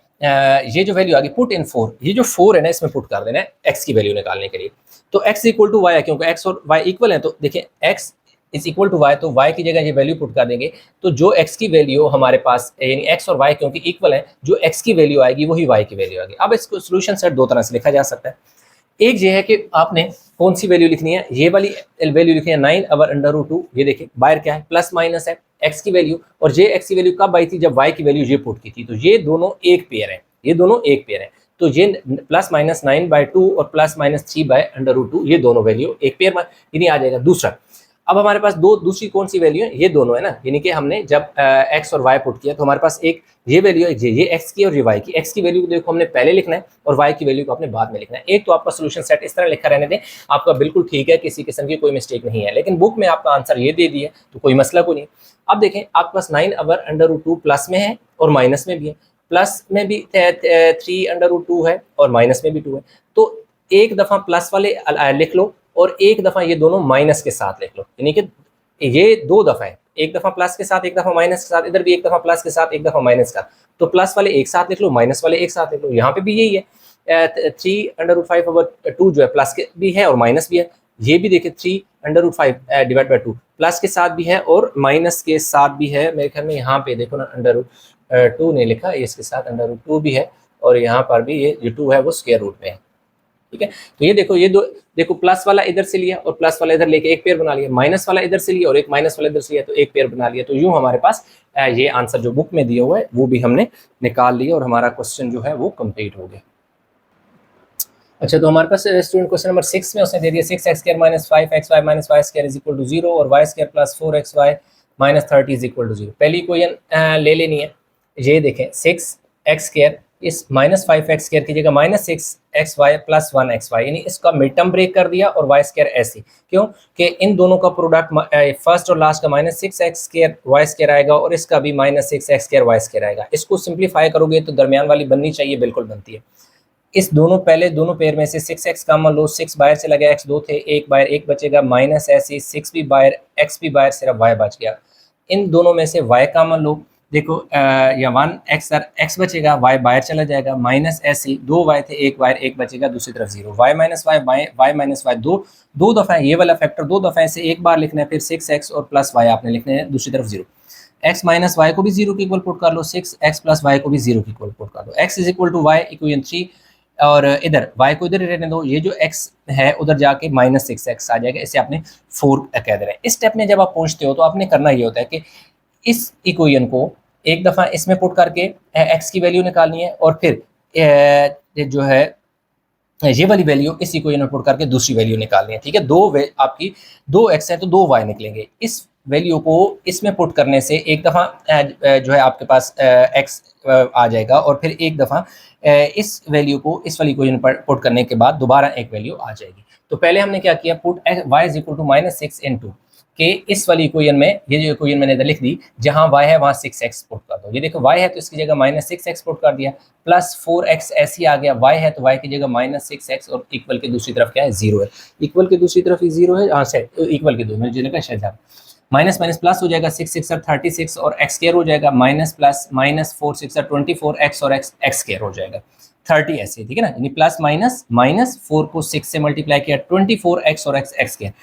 ये जो वैल्यू आ गई पुट इन 4, ये जो 4 है ना इसमें पुट कर देना है x की वैल्यू निकालने के लिए। तो x इक्वल टू वाई है, क्योंकि x और y इक्वल है तो देखिए x is equal to y, तो y की जगह ये वैल्यू पुट कर देंगे, तो जो x की वैल्यू हमारे पास यानी x और y क्योंकि इक्वल है, जो x की वैल्यू आएगी वही y की वैल्यू आएगी। अब इसको सोल्यूशन सेट दो तरह से लिखा जा सकता है, एक ये है कि आपने कौन सी वैल्यू लिखनी है, ये वाली वैल्यू लिखनी है 9 अवर अंडर रूट 2, ये देखिए बाहर क्या है प्लस माइनस है x की वैल्यू, और ये x की वैल्यू कब आई थी जब y की वैल्यू ये पुट की थी, तो ये दोनों एक पेयर है, ये दोनों एक पेयर है, तो ये प्लस माइनस 9/2 और plus minus 3 by under root 2 ये दोनों वैल्यू एक पेयर में यानी आ जाएगा। दूसरा अब हमारे पास दूसरी कौन सी वैल्यू है, ये दोनों है ना, यानी कि हमने जब x और y पुट किया तो हमारे पास एक ये वैल्यू है, ये x की और ये y की, x की वैल्यू को देखो हमने पहले लिखना है और y की वैल्यू को आपने बाद में लिखना है। एक तो आपका सोल्यूशन सेट इस तरह लिखा रहने दें, आपका बिल्कुल ठीक है, किसी किस्म की कोई मिस्टेक नहीं है, लेकिन बुक में आपका आंसर ये दे दिया तो कोई मसला को नहीं। अब देखें आपके पास 9 अवर अंडर रूट 2 प्लस में है और माइनस में भी है, प्लस में भी 3 अंडर रूट 2 है और माइनस में भी 2 है, तो एक दफ़ा प्लस वाले लिख लो और एक दफ़ा ये दोनों माइनस के साथ लिख लो, यानी कि ये दो दफ़ा है, एक दफ़ा प्लस के साथ एक दफ़ा माइनस के साथ, इधर भी एक दफ़ा प्लस के साथ एक दफ़ा माइनस का, तो प्लस वाले एक साथ लिख लो माइनस वाले एक साथ लिख लो। यहाँ पे भी यही है 3 अंडर रूट 5/2 जो है प्लस के भी है और माइनस भी है, ये भी देखिए 3 under root 5 divide by 2 plus के साथ भी है और माइनस के साथ भी है। मेरे ख्याल में यहाँ पे देखो ना अंडर रूट 2 नहीं लिखा, इसके साथ अंडर रूट 2 भी है और यहाँ पर भी ये जो 2 है वो स्क्वायर रूट में है। ठीक है, तो ये देखो, ये दो देखो प्लस वाला इधर से लिया और प्लस वाला इधर लेके एक पेयर बना लिया, माइनस वाला इधर से लिया और एक माइनस वाला इधर से लिया तो एक पेयर बना लिया, तो यूं हमारे पास ये आंसर जो बुक में दिया हुआ है वो भी हमने निकाल लिया और हमारा क्वेश्चन जो है वो कंप्लीट हो गया। अच्छा, तो हमारे पास स्टूडेंट क्वेश्चन नंबर 6 में उसने दे दिया 6x² - 5xy - y² is equal to 0 और y² + 4xy - 30 is equal to 0। पहली इक्वेशन ले लेनी है, ये देखें 6x² इस -5x² की जगह -6xy + 1xy, यानी इसका मिड टर्म ब्रेक कर दिया और y² ऐसे, क्यों कि इन दोनों का प्रोडक्ट फर्स्ट और लास्ट का -6x² y² आएगा और इसका भी -6x² y² आएगा। इसको सिंप्लीफाई करोगे तो दरमियान वाली बननी चाहिए, बिल्कुल बनती है। इस दोनों पहले दोनों पेयर में से 6x कॉमन लो, 6 बाहर से लगा, x 2 थे, एक बाहर एक बचेगा, माइनस ऐसे 6 भी बाहर x भी बाहर, सिर्फ y बच गया। इन दोनों में से y कॉमन लो, देखो या 1x सर x बचेगा, y बाहर चला जाएगा, माइनस ऐसे 2 y थे, एक बाहर एक बचेगा, दूसरी तरफ 0, y माइनस y दो दफ़ा ये वाला फैक्टर दो दफ़ा ऐसे एक बार लिखना है, फिर 6x और प्लस y आपने लिखने हैं दूसरी तरफ 0, x माइनस वाई को भी 0 के इक्वल पुट कर लो, 6x + y को भी 0 के इक्वल पुट कर दो, x is equal to y equation 3 और इधर y को इधर ही रहने दो, ये जो x है उधर जाके -6x आ जाएगा, इसे आपने 4 कह दे रहे हैं। इस स्टेप में जब आप पहुंचते हो तो आपने करना ये होता है कि इस इक्वेशन को एक दफ़ा इसमें पुट करके x की वैल्यू निकालनी है और फिर जो है ये वाली वैल्यू इस इक्वेशन में पुट करके दूसरी वैल्यू निकालनी है, ठीक है। आपकी 2x है तो 2y निकलेंगे। इस वैल्यू को इसमें पुट करने से एक दफ़ा जो है आपके पास x आ जाएगा, और फिर एक दफ़ा इस वैल्यू को इस वाली इक्वेशन पर पुट करने के बाद दोबारा एक वैल्यू आ जाएगी। तो पहले हमने क्या किया, put y is equal to -6 into के इस वाली इक्वेशन में, ये जो इक्वेशन मैंने इधर लिख दी, जहाँ y है वहाँ 6x पुट कर दो। ये देखो y है तो इसकी जगह -6x पुट कर दिया, प्लस 4x ऐसे ही आ गया, y है तो y की जगह -6x, और इक्वल के दूसरी तरफ क्या है, 0 है। इक्वल के दूसरी तरफ ही 0 है, हाँ से इक्वल के दो मैंने जो लिखा शायद माइनस माइनस प्लस हो जाएगा, 6 6 36 और एक्स स्क्वायर हो जाएगा, माइनस प्लस माइनस 4 6 24 एक्स और एक्स एक्स स्क्वायर हो जाएगा 30 ऐसे, ठीक है ना। यानी प्लस माइनस माइनस 4 को 6 से मल्टीप्लाई किया 24 एक्स और एक्स एक्स स्क्वायर,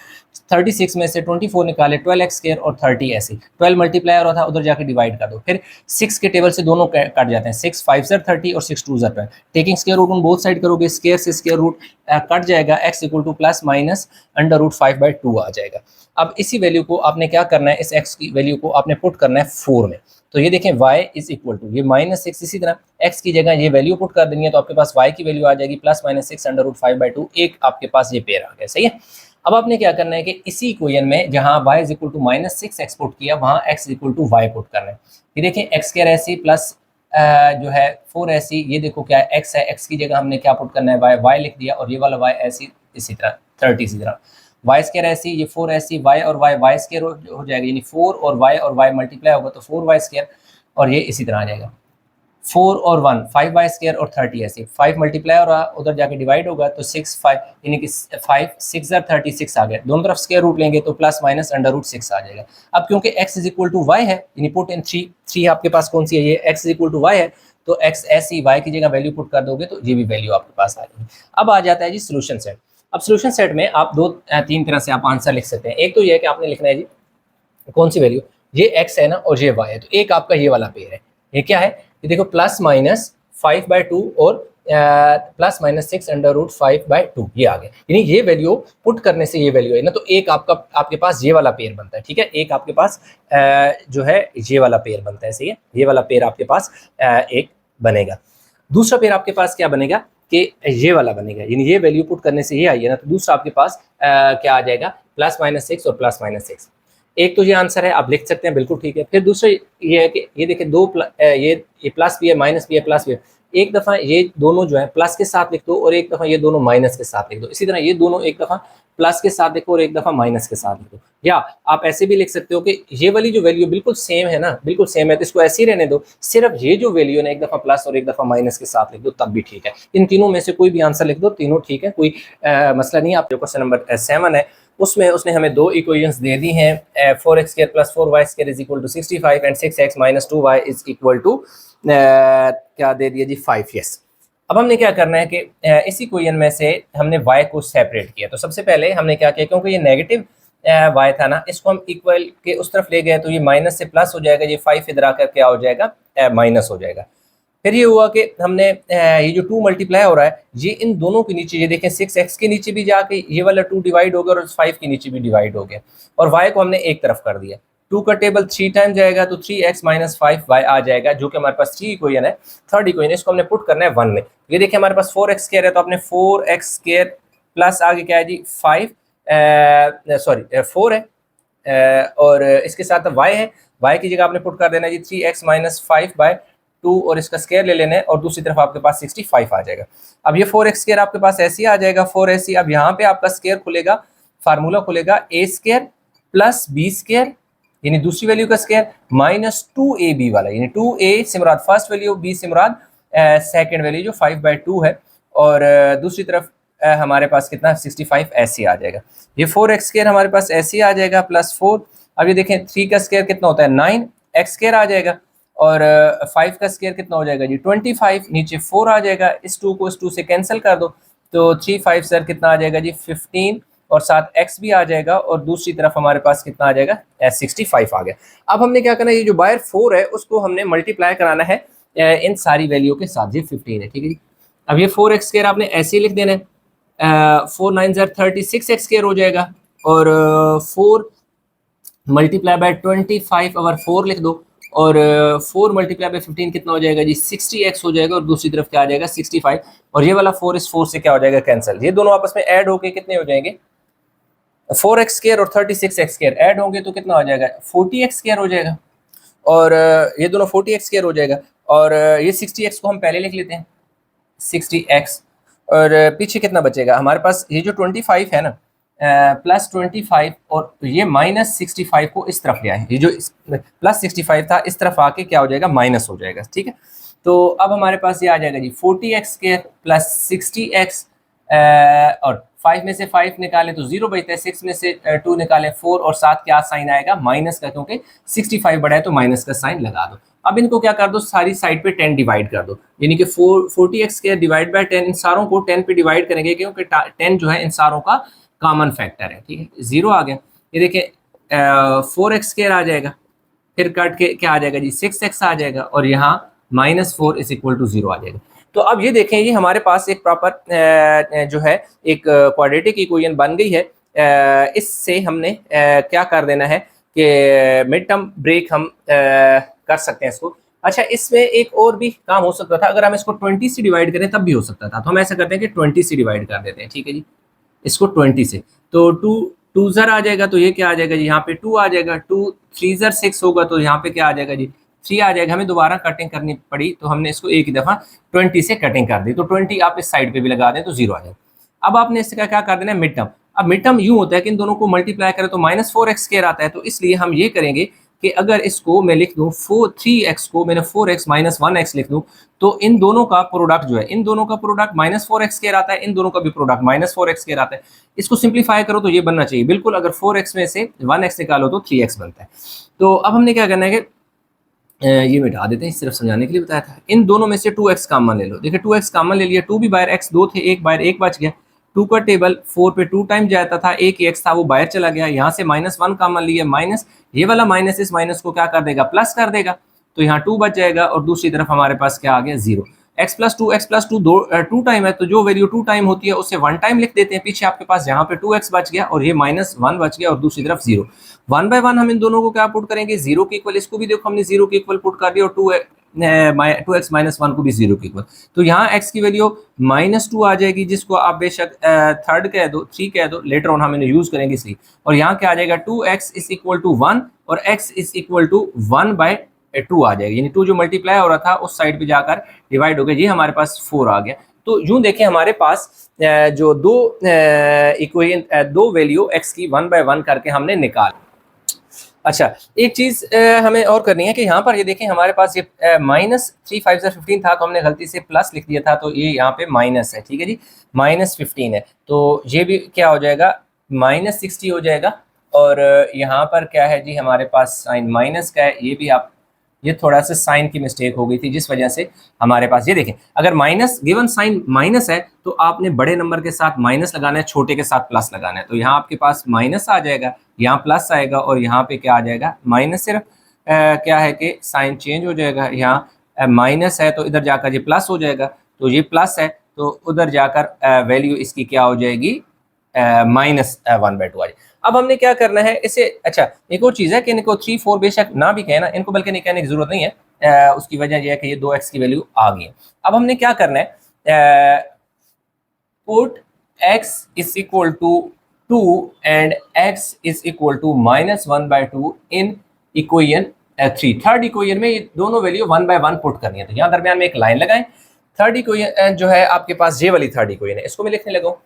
36 में से 24 निकाले 12 एक्स स्क्वायर और 30 ऐसे 12 मल्टीप्लाई हो रहा था, उधर जाके डिवाइड कर दो, फिर 6 के टेबल से दोनों कट जाते हैं, 6 5 30 और 6 2 12, taking square root on both side करोगे, स्क्वायर से स्क्वायर रूट कट जाएगा, x equal to plus minus under root 5/2 आ जाएगा। अब इसी वैल्यू को आपने क्या करना है, इस x की वैल्यू को आपने पुट करना है 4 में। तो ये देखें y इज इक्वल टू ये -6, इसी तरह x की जगह ये वैल्यू पुट कर देनी है, तो आपके पास y की वैल्यू आ जाएगी प्लस माइनस 6 अंडर रूट 5/2, एक आपके पास ये पेयर आ गया, सही है। अब आपने क्या करना है कि इसी इक्वेशन में जहाँ y is equal to -6x put किया, वहाँ x equal to y put करना है। ये देखें x स्क्वायर ऐसी प्लस जो है 4 ऐसी, ये देखो क्या है x है, x की जगह हमने क्या पुट करना है, y लिख दिया, और ये वाला y ऐसी इसी तरह 30 इसी तरह, y स्क्वायर ऐसी, ये 4 ऐसी, y और y स्क्वायर हो जाएगा, यानी 4 और y मल्टीप्लाई होगा तो 4y स्क्वायर, और ये इसी तरह आ जाएगा 4 और 1 5y स्क्वायर और 30 ऐसे, 5 मल्टीप्लाई और उधर जाके डिवाइड होगा तो 6 5 यानी कि 5 6 36 आ गया, दोनों तरफ स्क्वायर रूट लेंगे तो प्लस माइनस अंडर रूट 6 आ जाएगा। अब क्योंकि x is equal to y है, यानी पुट इन 3 आपके पास कौन सी है, ये x is equal to y है, तो x ऐसी y की जगह वैल्यू पुट कर दोगे तो ये भी वैल्यू आपके पास आ जाएगी। अब आ जाता है जी सोल्यूशन सेट। अब सोल्यूशन सेट में आप तीन तरह से आप आंसर लिख सकते हैं। एक तो ये है कि आपने लिखना है जी कौन सी वैल्यू, ये x है ना और ये y है, तो एक आपका ये वाला पेयर है, ये क्या है, ये देखो प्लस माइनस 5/2 और प्लस माइनस 6 अंडर रूट 5/2 ये आ गया, यानी ये वैल्यू पुट करने से ये वैल्यू है ना, तो एक आपके पास ये वाला पेयर बनता है, ठीक है। एक आपके पास जो है ये वाला पेयर बनता है, सही है, ये वाला पेयर आपके पास एक बनेगा। दूसरा पेयर आपके पास क्या बनेगा कि ये वाला बनेगा, यानी ये वैल्यू पुट करने से ये आई है ना, तो दूसरा आपके पास क्या आ जाएगा, प्लस माइनस 6 और प्लस माइनस 6। एक तो ये आंसर है, आप लिख सकते हैं, बिल्कुल ठीक है। फिर दूसरा ये है कि ये देखिए ये प्लस भी है, माइनस भी है, प्लस भी है, एक दफ़ा ये दोनों जो है प्लस के साथ लिख दो और एक दफ़ा ये दोनों माइनस के साथ लिख दो, इसी तरह ये दोनों एक दफ़ा प्लस के साथ लिखो और एक दफ़ा माइनस के साथ लिखो। या आप ऐसे भी लिख सकते हो कि ये वाली जो वैल्यू बिल्कुल सेम है ना, बिल्कुल सेम है, तो इसको ऐसे ही रहने दो, सिर्फ ये जो वैल्यू है ना एक दफ़ा प्लस और एक दफ़ा माइनस के साथ लिख दो, तब भी ठीक है। इन तीनों में से कोई भी आंसर लिख दो, तीनों ठीक है, कोई मसला नहीं है। आप जो क्वेश्चन नंबर 7 है उसमें उसने हमें दो इक्वेशंस दे दी हैं, 4x square plus 4y square is equal to 65 and 6x minus 2y is equal to क्या दे दिया जी 5। यस, अब हमने क्या करना है कि इस इक्वेशन में से हमने y को सेपरेट किया। तो सबसे पहले हमने क्या किया, क्योंकि ये नेगेटिव y था ना, इसको हम इक्वल के उस तरफ ले गए तो ये माइनस से प्लस हो जाएगा, ये 5 इधर आकर क्या हो जाएगा, माइनस हो जाएगा। फिर ये हुआ कि हमने ये जो 2 मल्टीप्लाई हो रहा है, ये इन दोनों के नीचे, ये देखें 6x के नीचे भी जाके ये वाला 2 डिवाइड हो गया और 5 के नीचे भी डिवाइड हो गया, और y को हमने एक तरफ कर दिया। 2 का टेबल 3 टाइम जाएगा तो 3x माइनस 5y आ जाएगा, जो कि हमारे पास 3 इक्वेशन है। थर्ड इक्वेशन इसको हमने पुट करना है 1 में। ये देखिए हमारे पास 4x स्क्वायर है, तो आपने 4x स्क्वायर प्लस आगे क्या है जी 4 है, और इसके साथ y है, y की जगह आपने पुट कर देना है जी 3x माइनस 5/2 और इसका स्क्वायर ले लेना है, और दूसरी तरफ आपके पास 65 आ जाएगा। अब ये 4x स्क्वायर आपके पास ऐसे ही आ जाएगा 4ac। अब यहाँ पे आपका स्क्वायर खुलेगा, फार्मूला खुलेगा a square plus b square, यानी दूसरी वैल्यू का स्क्वायर, माइनस 2ab वाला, यानी 2a से मुराद फर्स्ट वैल्यू, b से मुराद सेकेंड वैल्यू जो 5/2 है, और दूसरी तरफ हमारे पास कितना 65 ऐसे आ जाएगा। ये 4x स्क्वायर हमारे पास ऐसे आ जाएगा प्लस 4। अब ये देखें 3 का स्क्वायर कितना होता है 9x स्क्वायर आ जाएगा, और 5 का स्क्वायर कितना हो जाएगा जी 25, नीचे 4 आ जाएगा, इस 2 को इस 2 से कैंसिल कर दो तो 3 5 सर कितना आ जाएगा जी 15, और साथ x भी आ जाएगा, और दूसरी तरफ हमारे पास कितना आ जाएगा 65 आ गया। अब हमने क्या करना है, ये जो बाहर 4 है उसको हमने मल्टीप्लाई कराना है इन सारी वैल्यू के साथ, ये 15 है, ठीक है जी। अब ये 4x स्क्वायर आपने ऐसे ही लिख देना है, 4 9 36x स्क्वायर हो जाएगा, और 4 मल्टीप्लाई बाय 25 अगर 4 लिख दो और 4 मल्टीप्लाई बाई 15 कितना हो जाएगा जी 60x हो जाएगा, और दूसरी तरफ क्या आ जाएगा 65, और ये वाला 4 इस 4 से क्या हो जाएगा कैंसिल, ये दोनों आपस में ऐड होके कितने हो जाएंगे 4x² और 36x² ऐड होंगे तो कितना हो जाएगा 40x² हो जाएगा, और ये दोनों 40x² हो जाएगा, और ये 60x को हम पहले लिख लेते हैं 60x, और पीछे कितना बचेगा हमारे पास, ये जो 25 है ना प्लस 25 और ये माइनस 65 को इस तरफ ले आए, ये जो प्लस 65 था इस तरफ आके क्या हो जाएगा माइनस हो जाएगा, ठीक है। तो अब हमारे पास ये आ जाएगा जी 40x² प्लस 60x, और 5 में से 5 निकालें तो 0 बचता है, 6 में से 2 निकालें 4, और साथ क्या साइन आएगा माइनस का, क्योंकि 65 बड़ा है तो माइनस का साइन लगा दो। अब इनको क्या कर दो, सारी साइड पे 10 डिवाइड कर दो, यानी कि 40x² डिवाइड बाय 10, इन सारों को 10 पे डिवाइड करेंगे क्योंकि 10 जो है इन सारों का कॉमन फैक्टर है, ठीक है। 0 आ गया, ये देखिए 4x² आ जाएगा, फिर कट के क्या आ जाएगा जी 6x आ जाएगा, और यहाँ -4 इज इक्वल टू 0 आ जाएगा। तो अब ये देखें, ये हमारे पास एक प्रॉपर जो है एक क्वाड्रेटिक इक्वेशन बन गई है। इससे हमने क्या कर देना है कि मिड टर्म ब्रेक हम कर सकते हैं इसको। अच्छा, इसमें एक और भी काम हो सकता था, अगर हम इसको 20 से डिवाइड करें तब भी हो सकता था, तो हम ऐसा करते हैं कि 20 से डिवाइड कर देते हैं, ठीक है जी, इसको 20 से, तो 2 ज़र आ जाएगा, तो ये क्या आ जाएगा जी यहाँ पे 2 आ जाएगा, 2 3 ज़र 6 होगा, तो यहाँ पे क्या आ जाएगा जी 3 आ जाएगा। हमें दोबारा कटिंग करनी पड़ी तो हमने इसको एक ही दफ़ा 20 से कटिंग कर दी, तो 20 आप इस साइड पे भी लगा दें तो 0 आ जाएगा। अब आपने इसका क्या कर देना है मिड टर्म। अब मिड टर्म यूँ होता है कि इन दोनों को मल्टीप्लाई करें तो -4x² आता है, तो इसलिए हम ये करेंगे कि अगर इसको मैं लिख दूँ 3x को मैंने 4x -1x लिख दूँ, तो इन दोनों का प्रोडक्ट जो है, इन दोनों का प्रोडक्ट -4x² आता है, इन दोनों का भी प्रोडक्ट -4x² आता है। इसको सिंप्लीफाई करो तो ये बनना चाहिए बिल्कुल, अगर 4x में से 1x निकालो तो 3x बनता है। तो अब हमने क्या करना है कि ये मिटा देते हैं, सिर्फ समझाने के लिए बताया था। इन दोनों में से 2x कॉमन ले लो, देखिए 2x कॉमन ले लिया, 2 भी बाहर, x 2 थे, एक बाहर एक बच गया, 2 का टेबल 4 पे 2 टाइम जाता था, एक ही x था वो बाहर चला गया, यहाँ से -1 कॉमन लिया, माइनस ये वाला माइनस इस माइनस को क्या कर देगा प्लस कर देगा, तो यहाँ 2 बच जाएगा, और दूसरी तरफ हमारे पास क्या आ गया 0। x+2 2 टाइम है, तो जो वैल्यू 2 टाइम होती है उससे 1 टाइम लिख देते हैं पीछे आपके पास, यहाँ पे 2x बच गया और ये -1 बच गया, और दूसरी तरफ 0। 1 बाय 1 हम इन दोनों को क्या पुट करेंगे 0 के इक्वल, इसको भी देखो हमने 0 के इक्वल पुट कर दिया, और 2x -1 को भी 0 के इक्वल, तो यहाँ x की वैल्यू -2 आ जाएगी, जिसको आप बेशक थर्ड कह दो 3 कह दो, लेटर ऑन हम इन्हें यूज करेंगे इसलिए, और यहाँ क्या आ जाएगा 2x इज इक्वल टू 1 और x इज इक्वल टू 1/2 आ जाएगा, यानी 2 जो मल्टीप्लाई हो रहा था उस साइड पे जाकर डिवाइड हो गया, ये हमारे पास 4 आ गया। तो यूं देखें हमारे पास जो दो वैल्यू x की 1 बाय 1 करके हमने निकाल। अच्छा, एक चीज हमें और करनी है कि यहाँ पर ये देखें हमारे पास ये -3 5 15 था, तो हमने गलती से प्लस लिख दिया था, तो ये यहाँ पे माइनस है, ठीक है जी, -15 है, तो ये भी क्या हो जाएगा -60 हो जाएगा, और यहाँ पर क्या है जी हमारे पास साइन माइनस का है, ये भी आप, ये थोड़ा सा साइन की मिस्टेक हो गई थी जिस वजह से हमारे पास ये देखें, अगर माइनस गिवन साइन माइनस है तो आपने बड़े नंबर के साथ माइनस लगाना है, छोटे के साथ प्लस लगाना है, तो यहाँ आपके पास माइनस आ जाएगा, यहाँ प्लस आएगा, और यहाँ पे क्या आ जाएगा माइनस, सिर्फ क्या है कि साइन चेंज हो जाएगा, यहाँ माइनस है तो इधर जाकर ये प्लस हो जाएगा, तो ये प्लस है तो उधर जाकर वैल्यू इसकी क्या हो जाएगी -1/2 आ जाएगी। अब हमने क्या करना है इसे, अच्छा एक और चीज़ है कि इनको 3 4 बेशक ना भी कहना, इनको बल्कि नहीं कहने की जरूरत नहीं है, उसकी वजह यह है कि ये 2x की वैल्यू आ गई है। अब हमने क्या करना है, put x is equal to 2 and x is equal to -1/2 in equation 3। Third equation में ये दोनों वैल्यू 1 बाय 1 पुट करनी है, तो यहाँ दरमियान में एक लाइन लगाएं। थर्ड इक्वेशन जो है आपके पास ये वाली थर्ड इक्वेशन है, इसको मैं लिखने लगा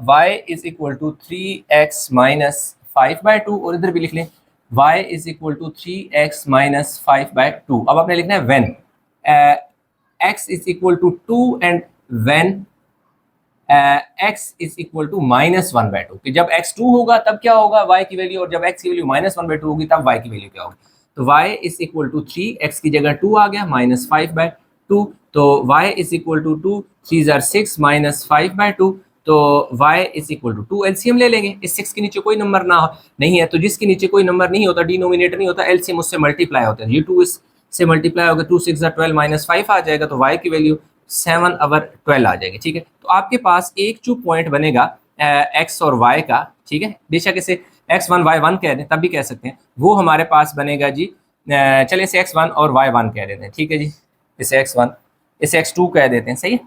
y is equal to 3x - 5/2, और इधर भी लिख लें y is equal to 3x - 5/2। अब आपने लिखना है when x is equal to 2 and when x is equal to -1/2, कि जब x 2 होगा तब क्या होगा y की वैल्यू, और जब x की वैल्यू -1/2 होगी तब y की वैल्यू क्या होगी, तो y is equal to 3, x की जगह 2 आ गया -5/2, तो y इज इक्वल टू 2 3 ज़र 6 -5/2, तो y is equal to 2। LCM ले लेंगे, इस 6 के नीचे कोई नंबर ना नहीं है, तो जिसके नीचे कोई नंबर नहीं होता, डिनोमिनेटर नहीं होता, एलसीएम उससे मल्टीप्लाई होता है, ये 2 इससे मल्टीप्लाई होगा, 2 6 ज़र 12 -5 आ जाएगा, तो y की वैल्यू 7/12 आ जाएगी, ठीक है। तो आपके पास एक जो पॉइंट बनेगा x और y का, ठीक है, बेशक इसे x1 y1 कह दें तब भी कह सकते हैं, वो हमारे पास बनेगा जी चलिए इसे x1 और y1 कह देते हैं, ठीक है जी। इसे x1 इसे x2 कह देते हैं, सही है।